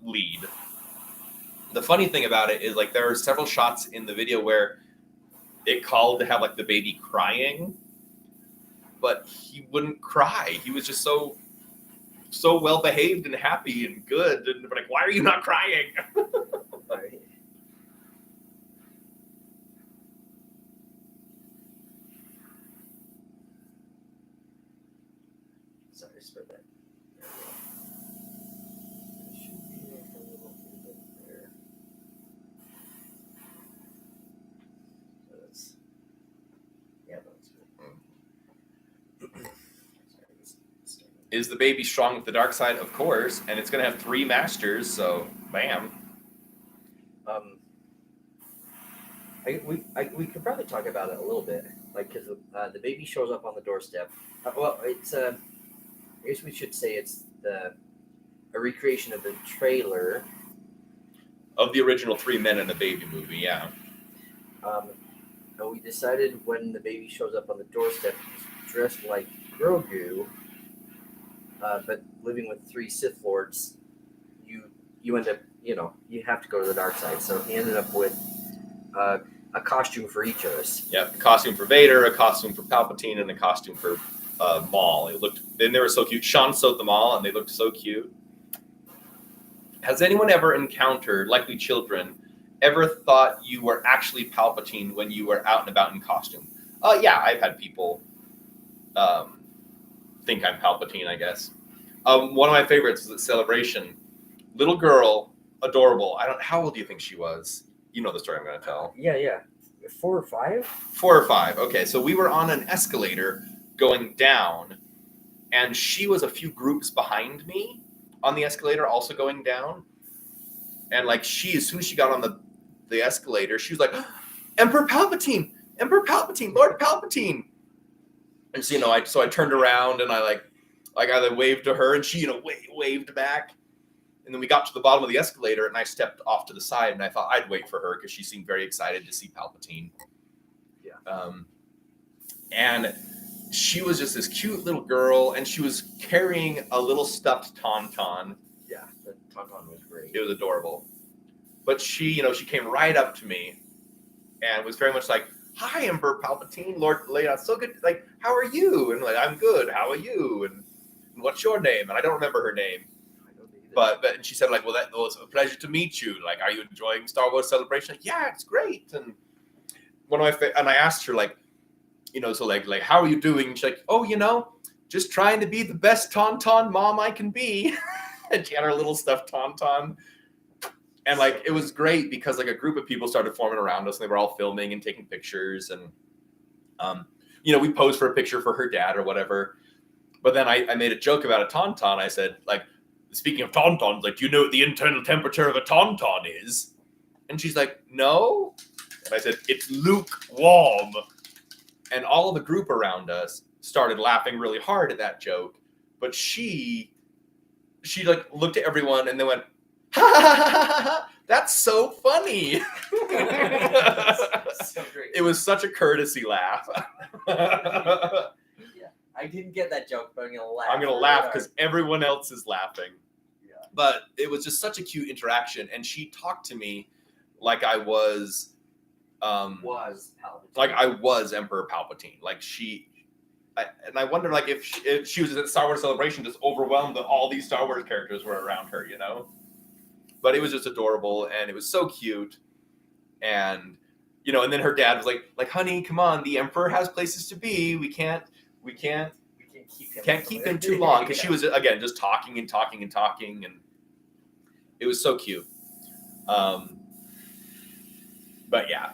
S3: lead. The funny thing about it is, like, there are several shots in the video where it called to have like the baby crying, but he wouldn't cry. He was just so well behaved and happy and good. And we're like, why are you not crying?
S2: Right. Sorry, spread that. There we go. It should be like a little bit there. So that's, yeah, that's good. Sorry, this is
S3: Is the baby strong with the dark side? Of course. And it's going to have 3 masters, so bam.
S2: We could probably talk about it a little bit, like, because the baby shows up on the doorstep. Well, it's I guess we should say it's a recreation of the trailer
S3: Of the original 3 Men and a Baby movie, yeah.
S2: And we decided when the baby shows up on the doorstep, he's dressed like Grogu, but living with 3 Sith Lords, you end up, you have to go to the dark side. So he ended up with a costume for each of us.
S3: Yeah, a costume for Vader, a costume for Palpatine, and a costume for Maul. And they were so cute. Shawn sewed them all, and they looked so cute. Has anyone ever encountered, likely children, ever thought you were actually Palpatine when you were out and about in costume? Yeah, I've had people think I'm Palpatine, I guess. One of my favorites was at Celebration. Little girl, adorable. How old do you think she was? You know the story I'm going to tell.
S2: Yeah. 4 or 5?
S3: 4 or 5. Okay, so we were on an escalator going down, and she was a few groups behind me on the escalator also going down. And like as soon as she got on the escalator, she was like, Emperor Palpatine, Lord Palpatine. And so, so I turned around and I waved to her, and she, waved back. And then we got to the bottom of the escalator, and I stepped off to the side, and I thought I'd wait for her because she seemed very excited to see Palpatine.
S2: Yeah.
S3: And she was just this cute little girl, and she was carrying a little stuffed Tauntaun.
S2: Yeah, the Tauntaun was great.
S3: It was adorable. But she came right up to me and was very much like, hi, Emperor Palpatine, Lord Leia, so good. Like, how are you? And like, I'm good. How are you? And what's your name? And I don't remember her name. But and she said like, well, that was a pleasure to meet you. Like, are you enjoying Star Wars Celebration? Like, yeah, it's great. And I asked her like, so like how are you doing? And she's like, oh, just trying to be the best Tauntaun mom I can be. And she had her little stuffed Tauntaun. And like it was great because like a group of people started forming around us and they were all filming and taking pictures and we posed for a picture for her dad or whatever. But then I made a joke about a Tauntaun. I said, like, speaking of Tauntauns, like, do you know what the internal temperature of a Tauntaun is? And she's like, no. And I said, it's lukewarm. And all of the group around us started laughing really hard at that joke. But she like looked at everyone and they went, ha ha ha ha ha, that's so funny.
S2: So great.
S3: It was such a courtesy laugh.
S2: I didn't get that joke, but I'm gonna laugh.
S3: I'm gonna laugh because everyone else is laughing.
S2: Yeah.
S3: But it was just such a cute interaction, and she talked to me like I was
S2: Palpatine.
S3: like I was Emperor Palpatine. Like I wonder like if she was at Star Wars Celebration, just overwhelmed that all these Star Wars characters were around her, But it was just adorable, and it was so cute, and and then her dad was like, honey, come on, the Emperor has places to be. We can't keep him too long, because she was again just talking and talking and talking, and it was so cute. But yeah,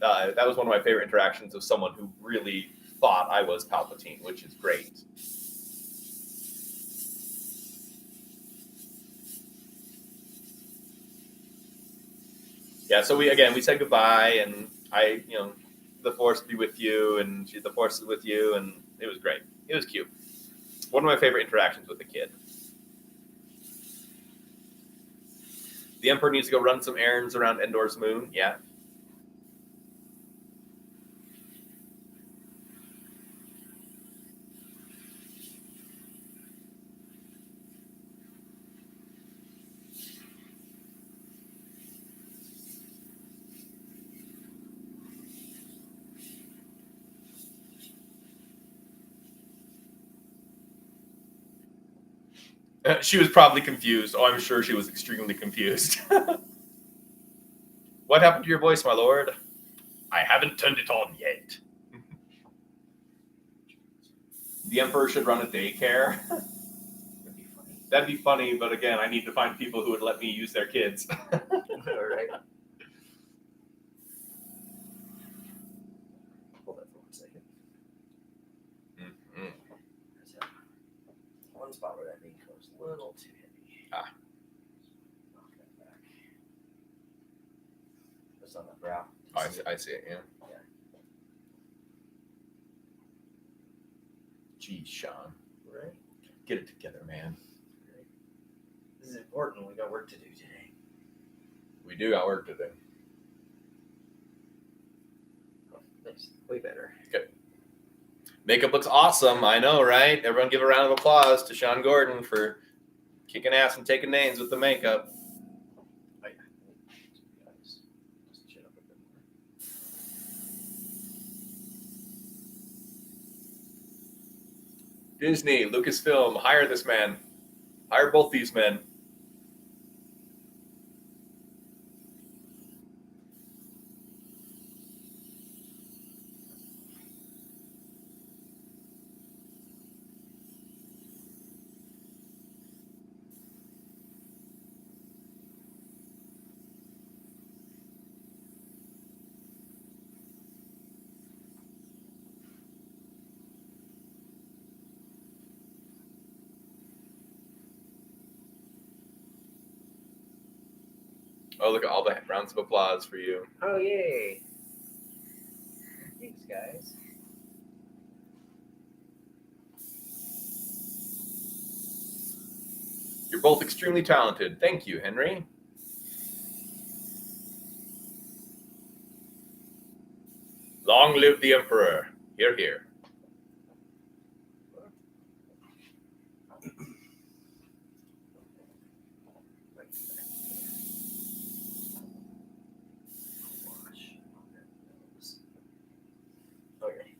S3: that was one of my favorite interactions of someone who really thought I was Palpatine, which is great. Yeah, so we said goodbye, and I, the Force be with you, and the Force is with you, and it was great. It was cute. One of my favorite interactions with a kid. The Emperor needs to go run some errands around Endor's moon. Yeah. She was probably confused. Oh, I'm sure she was extremely confused. What happened to your voice, my lord? I haven't turned it on yet. The Emperor should run a daycare. That'd be funny, but again, I need to find people who would let me use their kids.
S2: All right. Hold that for 1 second.
S3: Mm-hmm.
S2: One spot where that knee goes a little too heavy.
S3: Ah.
S2: Knock that back. Just on the brow.
S3: Oh, I see it, yeah. Geez, Shawn.
S2: Right?
S3: Get it together, man.
S2: Right. This is important. We got work to do today.
S3: We do got work to do.
S2: Oh, nice. Way better.
S3: Good. Makeup looks awesome. I know, right? Everyone give a round of applause to Shawn Gordon for kicking ass and taking names with the makeup.
S2: Oh, yeah. Just chin up a bit more.
S3: Disney, Lucasfilm, hire this man. Hire both these men. Oh, look at all the rounds of applause for you.
S2: Oh, yay. Thanks, guys.
S3: You're both extremely talented. Thank you, Henry. Long live the Emperor. Hear, hear.
S2: Okay.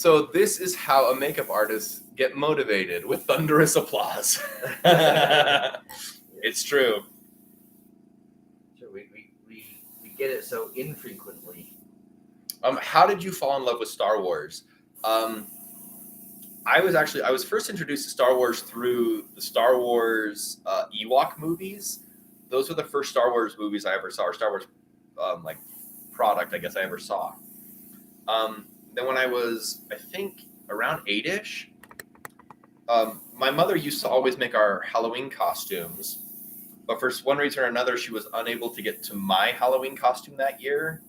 S3: So this is how a makeup artist get motivated with thunderous applause. It's true.
S2: So we get it so infrequently.
S3: How did you fall in love with Star Wars? I was first introduced to Star Wars through the Star Wars Ewok movies. Those were the first Star Wars movies I ever saw, or Star Wars like product I guess I ever saw. Then when I was, I think, around 8-ish, my mother used to always make our Halloween costumes, but for one reason or another, she was unable to get to my Halloween costume that year,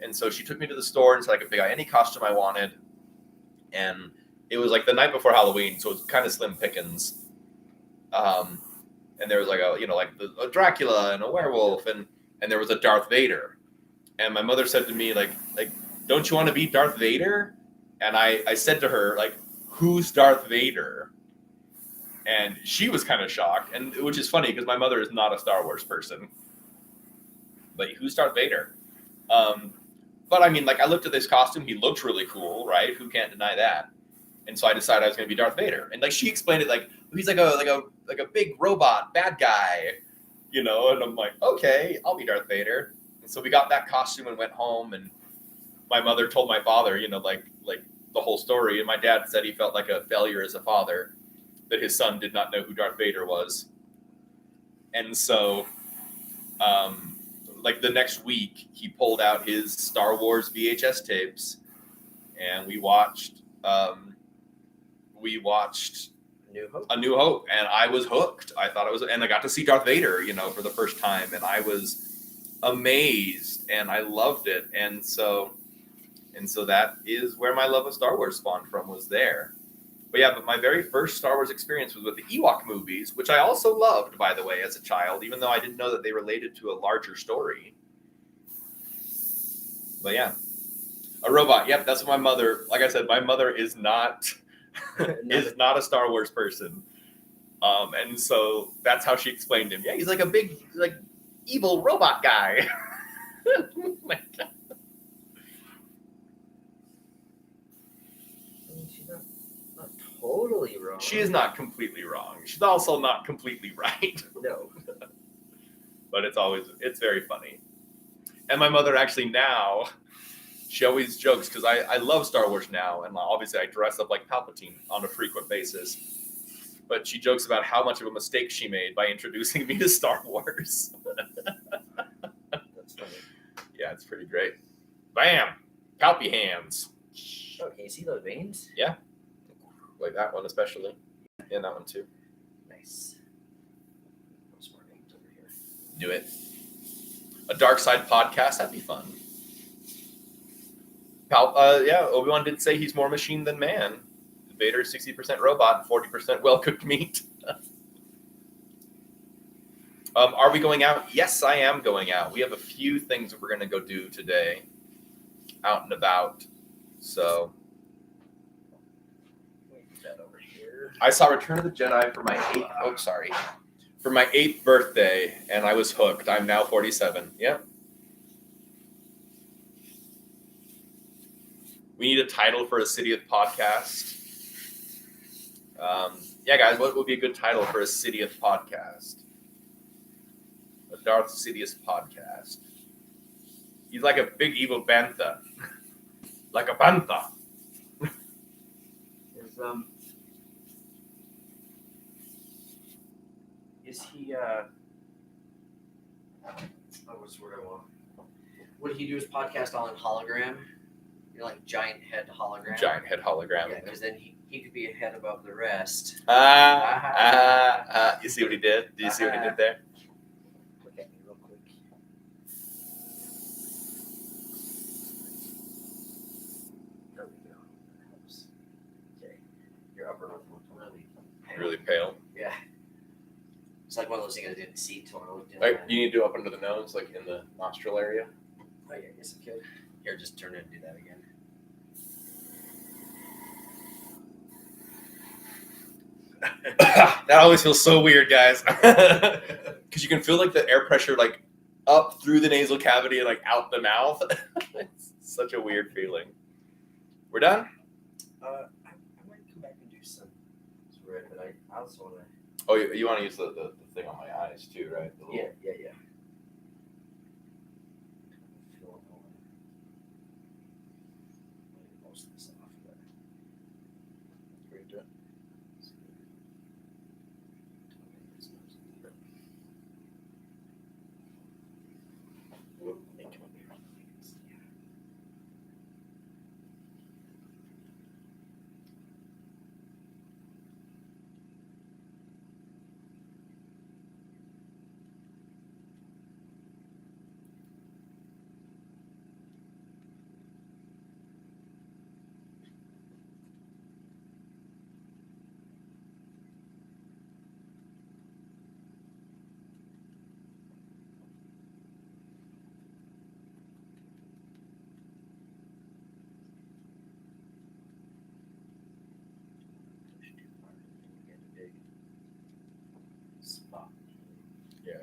S3: and so she took me to the store and said I could pick out any costume I wanted, and it was like the night before Halloween, so it was kind of slim pickings. And there was like a Dracula and a werewolf, and there was a Darth Vader, and my mother said to me like, don't you want to be Darth Vader? And I said to her, like, who's Darth Vader? And she was kind of shocked, and which is funny because my mother is not a Star Wars person. But who's Darth Vader? But I mean, like, I looked at this costume. He looked really cool, right? Who can't deny that? And so I decided I was going to be Darth Vader. And like she explained it like he's like a big robot bad guy, you know. And I'm like, okay, I'll be Darth Vader. And so we got that costume and went home, and my mother told my father, you know, like the whole story. And my dad said he felt like a failure as a father, that his son did not know who Darth Vader was. And so, like the next week, he pulled out his Star Wars VHS tapes, and we watched A New Hope, and I was hooked. I thought it was, and I got to see Darth Vader, you know, for the first time, and I was amazed, and I loved it, and so that is where my love of Star Wars spawned from, was there. But my very first Star Wars experience was with the Ewok movies, which I also loved, by the way, as a child, even though I didn't know that they related to a larger story. But yeah, a robot. Yep, that's what my mother. Like I said, my mother is not a Star Wars person, and so that's how she explained him. Yeah, he's like a big, like, evil robot guy. Oh my God.
S2: She's not totally wrong.
S3: She is not completely wrong. She's also not completely right.
S2: No.
S3: But it's very funny. And my mother actually now, she always jokes, because I love Star Wars now, and obviously I dress up like Palpatine on a frequent basis. But she jokes about how much of a mistake she made by introducing me to Star Wars.
S2: That's funny.
S3: Yeah, it's pretty great. Bam! Palpy hands.
S2: Oh, can you see those veins?
S3: Yeah. Like that one especially. And that one too.
S2: Nice. Those more veins over here.
S3: Do it. A Dark Side podcast, that'd be fun. Obi-Wan did say he's more machine than man. Vader is 60% robot, 40% well-cooked meat. Are we going out? Yes, I am going out. We have a few things that we're going to go do today, out and about. So,
S2: That over here.
S3: I saw Return of the Jedi for my 8th birthday, and I was hooked. I'm now 47. Yeah. We need a title for a Sidious podcast. Yeah, guys, what would be a good title for a Sidious podcast? A Darth Sidious podcast. He's like a big evil bantha. Like a bantha.
S2: Is he what's the word I want? Would he do his podcast all in hologram? You know, like giant head hologram?
S3: Giant head hologram.
S2: Yeah, because then he could be a head above the rest.
S3: You see what he did? Do you see what he did there?
S2: Look at me real quick. There we go. Okay. Your upper lip looked really pale.
S3: Really pale.
S2: Yeah. It's like one of those things I didn't see until I looked in.
S3: Like, you need to do up under the nose, like in the nostril area.
S2: Oh, yeah, I guess I could. Here, just turn it and do that again.
S3: That always feels so weird, guys. Because you can feel like the air pressure like up through the nasal cavity and like out the mouth. It's such a weird feeling. We're done?
S2: I might come back and do some red, but I also want to.
S3: Oh, you want to use the thing on my eyes too, right? The little-
S2: Yeah. Most of this off, but
S3: Great, yeah.
S2: get a big spot.
S3: Yeah.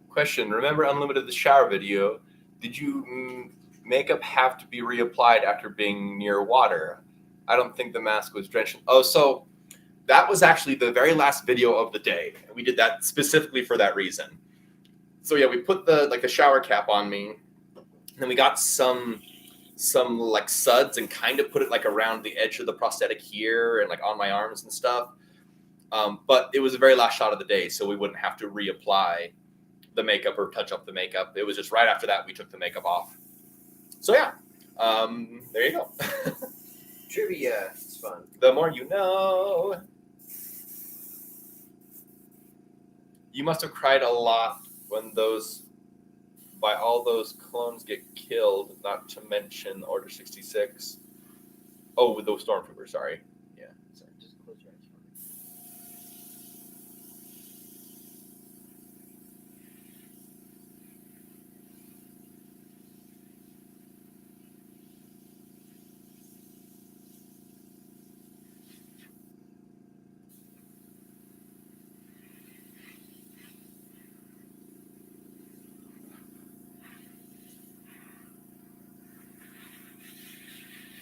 S3: Question: remember Unlimited the shower video? Did you makeup have to be reapplied after being near water? I don't think the mask was drenched. Oh, so that was actually the very last video of the day. We did that specifically for that reason. So yeah, we put the shower cap on me, and then we got some like suds and kind of put it like around the edge of the prosthetic here and like on my arms and stuff. But it was the very last shot of the day, so we wouldn't have to reapply the makeup or touch up the makeup. It was just right after that we took the makeup off. So yeah, there you go.
S2: Trivia, it's fun.
S3: The more you know. You must have cried a lot when all those clones get killed, not to mention Order 66. Oh, with those stormtroopers, sorry.
S2: Yeah, sorry, just close your eyes for me.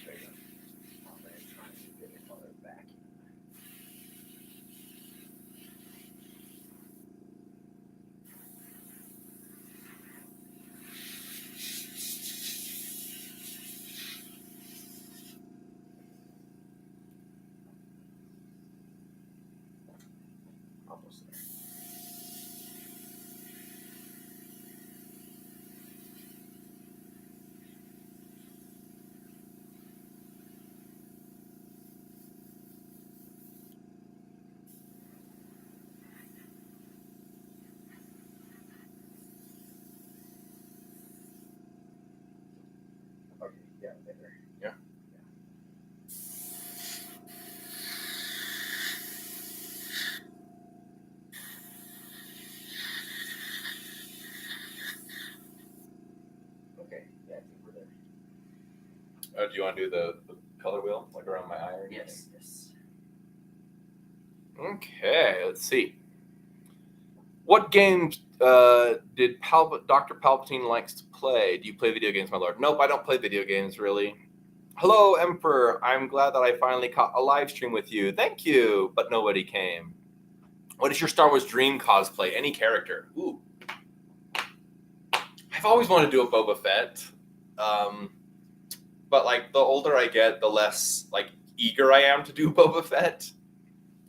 S2: There you go. I'm going to try to get the color back. Almost there. Okay, yeah, better.
S3: Yeah.
S2: Okay, yeah, I think we're there.
S3: Do you want to do the color wheel, like around my eye? Or anything?
S2: Yes.
S3: Okay, let's see. What games did Dr. Palpatine likes to play? Do you play video games, my lord? Nope, I don't play video games, really. Hello, Emperor. I'm glad that I finally caught a live stream with you. Thank you, but nobody came. What is your Star Wars dream cosplay? Any character? Ooh. I've always wanted to do a Boba Fett. But like the older I get, the less like eager I am to do Boba Fett.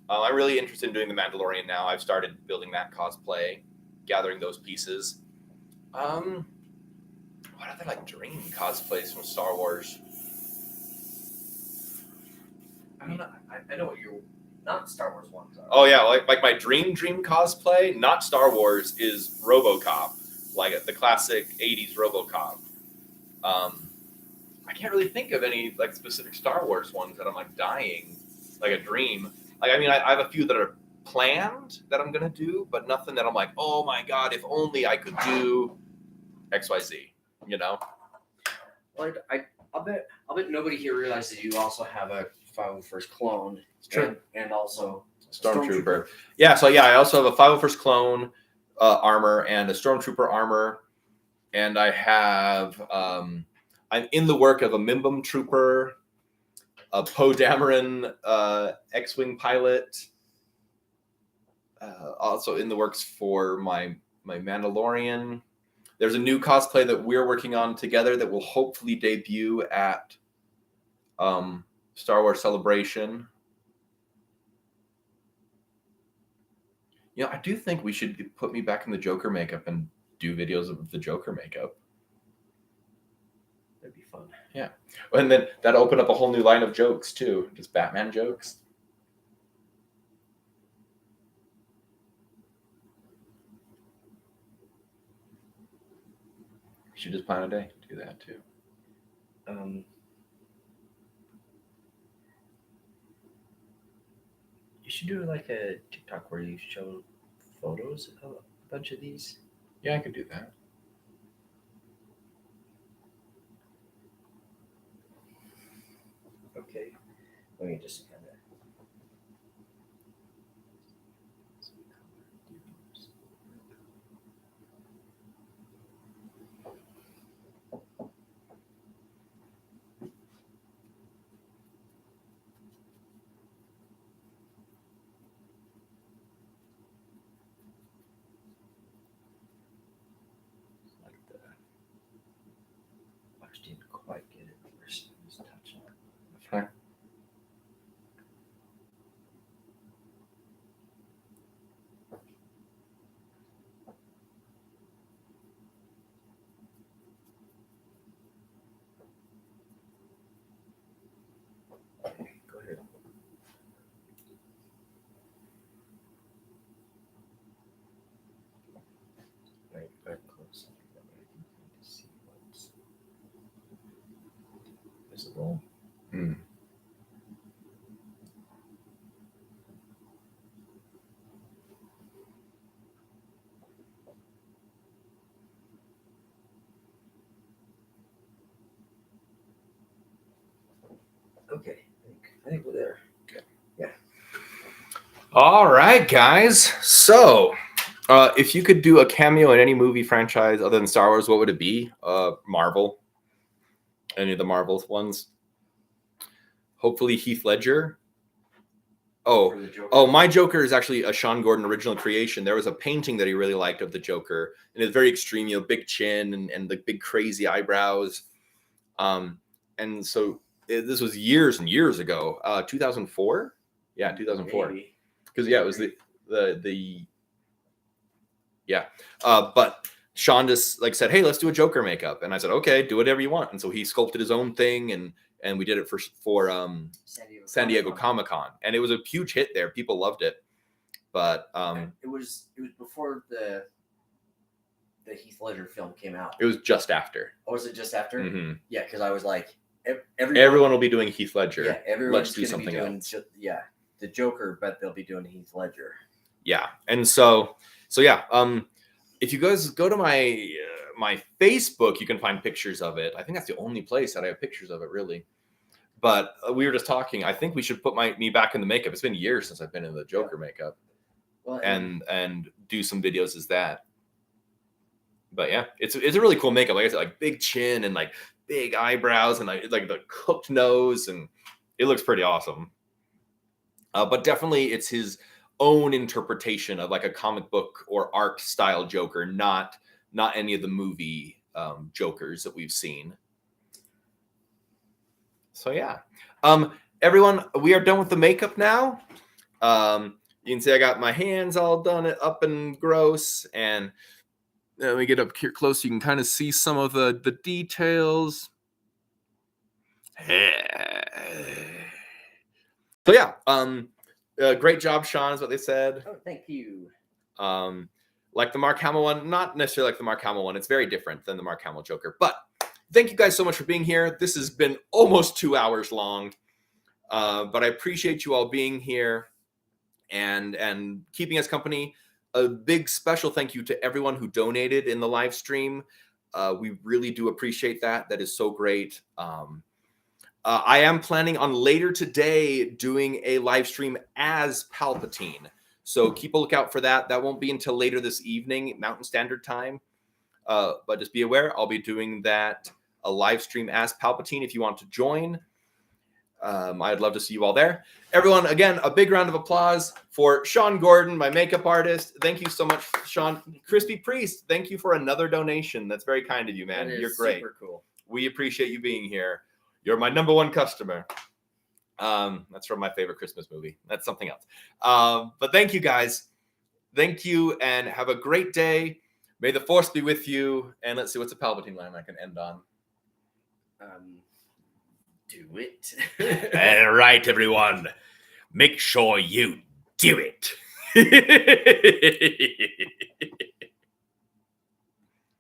S3: I'm really interested in doing the Mandalorian now. I've started building that cosplay, gathering those pieces. What other like dream cosplays from Star Wars?
S2: I don't know. I know what your not Star Wars ones are.
S3: Oh yeah, like my dream cosplay, not Star Wars, is RoboCop, like the classic '80s RoboCop. I can't really think of any like specific Star Wars ones that I'm like dying, like a dream. Like I mean, I have a few that are planned that I'm gonna do, but nothing that I'm like, oh my god, if only I could do XYZ. You know?
S2: Well, I'll bet nobody here realizes you also have a 501st clone.
S3: It's true.
S2: And also
S3: Stormtrooper. Yeah, so yeah, I also have a 501st clone armor and a Stormtrooper armor, and I have I'm in the work of a Mimbum Trooper, a Poe Dameron X-wing pilot. Also in the works for my Mandalorian. There's a new cosplay that we're working on together that will hopefully debut at Star Wars Celebration. You know, I do think we should put me back in the Joker makeup and do videos of the Joker makeup.
S2: That'd be fun.
S3: Yeah. And then that'll open up a whole new line of jokes too. Just Batman jokes. We should just plan a day to do that too.
S2: You should do like a TikTok where you show photos of a bunch of these.
S3: Yeah, I could do that.
S2: Okay. Let me just kind of. Didn't quite get it first. Just touch on it.
S3: Okay.
S2: Okay, go ahead. Right, back close. I can kind of see what's visible. Okay, I think we're there.
S3: Okay.
S2: Yeah.
S3: All right, guys. So, if you could do a cameo in any movie franchise other than Star Wars, what would it be? Marvel. Any of the Marvel ones? Hopefully Heath Ledger. Oh, my Joker is actually a Shawn Gordon original creation. There was a painting that he really liked of the Joker, and it's very extreme, you know, big chin and the big crazy eyebrows. And so this was years and years ago. 2004. Yeah, 2004. Because yeah, it was the yeah. But Shawn just like said, "Hey, let's do a Joker makeup," and I said, "Okay, do whatever you want." And so he sculpted his own thing, and we did it for San Diego Comic-Con, and it was a huge hit there. People loved it. But
S2: it was before the Heath Ledger film came out.
S3: It was just after.
S2: Oh, was it just after?
S3: Mm-hmm.
S2: Yeah, because I was like,
S3: everyone will be doing Heath Ledger.
S2: Yeah, everyone's
S3: Let's do something else.
S2: The Joker, but they'll be doing Heath Ledger.
S3: Yeah, and so yeah. If you guys go to my my Facebook, you can find pictures of it. I think that's the only place that I have pictures of it, really. But we were just talking. I think we should put me back in the makeup. It's been years since I've been in the Joker makeup,
S2: well,
S3: and do some videos as that. But yeah, it's a really cool makeup. Like I said, like big chin and like big eyebrows and like the cooked nose, and it looks pretty awesome. But definitely, it's his own interpretation of like a comic book or art style Joker, not any of the movie Jokers that we've seen. So yeah, everyone, we are done with the makeup now. You can see I got my hands all done up and gross, and let me get up here close so you can kind of see some of the details. So yeah, great job, Shawn, is what they said.
S2: Oh, thank you.
S3: Like the Mark Hamill one, not necessarily like the Mark Hamill one. It's very different than the Mark Hamill Joker. But thank you guys so much for being here. This has been almost 2 hours long, but I appreciate you all being here. and keeping us company. A big special thank you to everyone who donated in the live stream. We really do appreciate that. That is so great. I am planning on later today doing a live stream as Palpatine. So keep a lookout for that. That won't be until later this evening, Mountain Standard Time. But just be aware, I'll be doing that, a live stream as Palpatine if you want to join. I'd love to see you all there. Everyone, again, a big round of applause for Shawn Gordon, my makeup artist. Thank you so much, Shawn. Crispy Priest, thank you for another donation. That's very kind of you, man. You're great.
S2: Super cool.
S3: We appreciate you being here. You're my number one customer. That's from my favorite Christmas movie. That's something else. But thank you, guys. Thank you, and have a great day. May the Force be with you. And let's see, what's a Palpatine line I can end on?
S2: Do it.
S3: All right, everyone. Make sure you do it.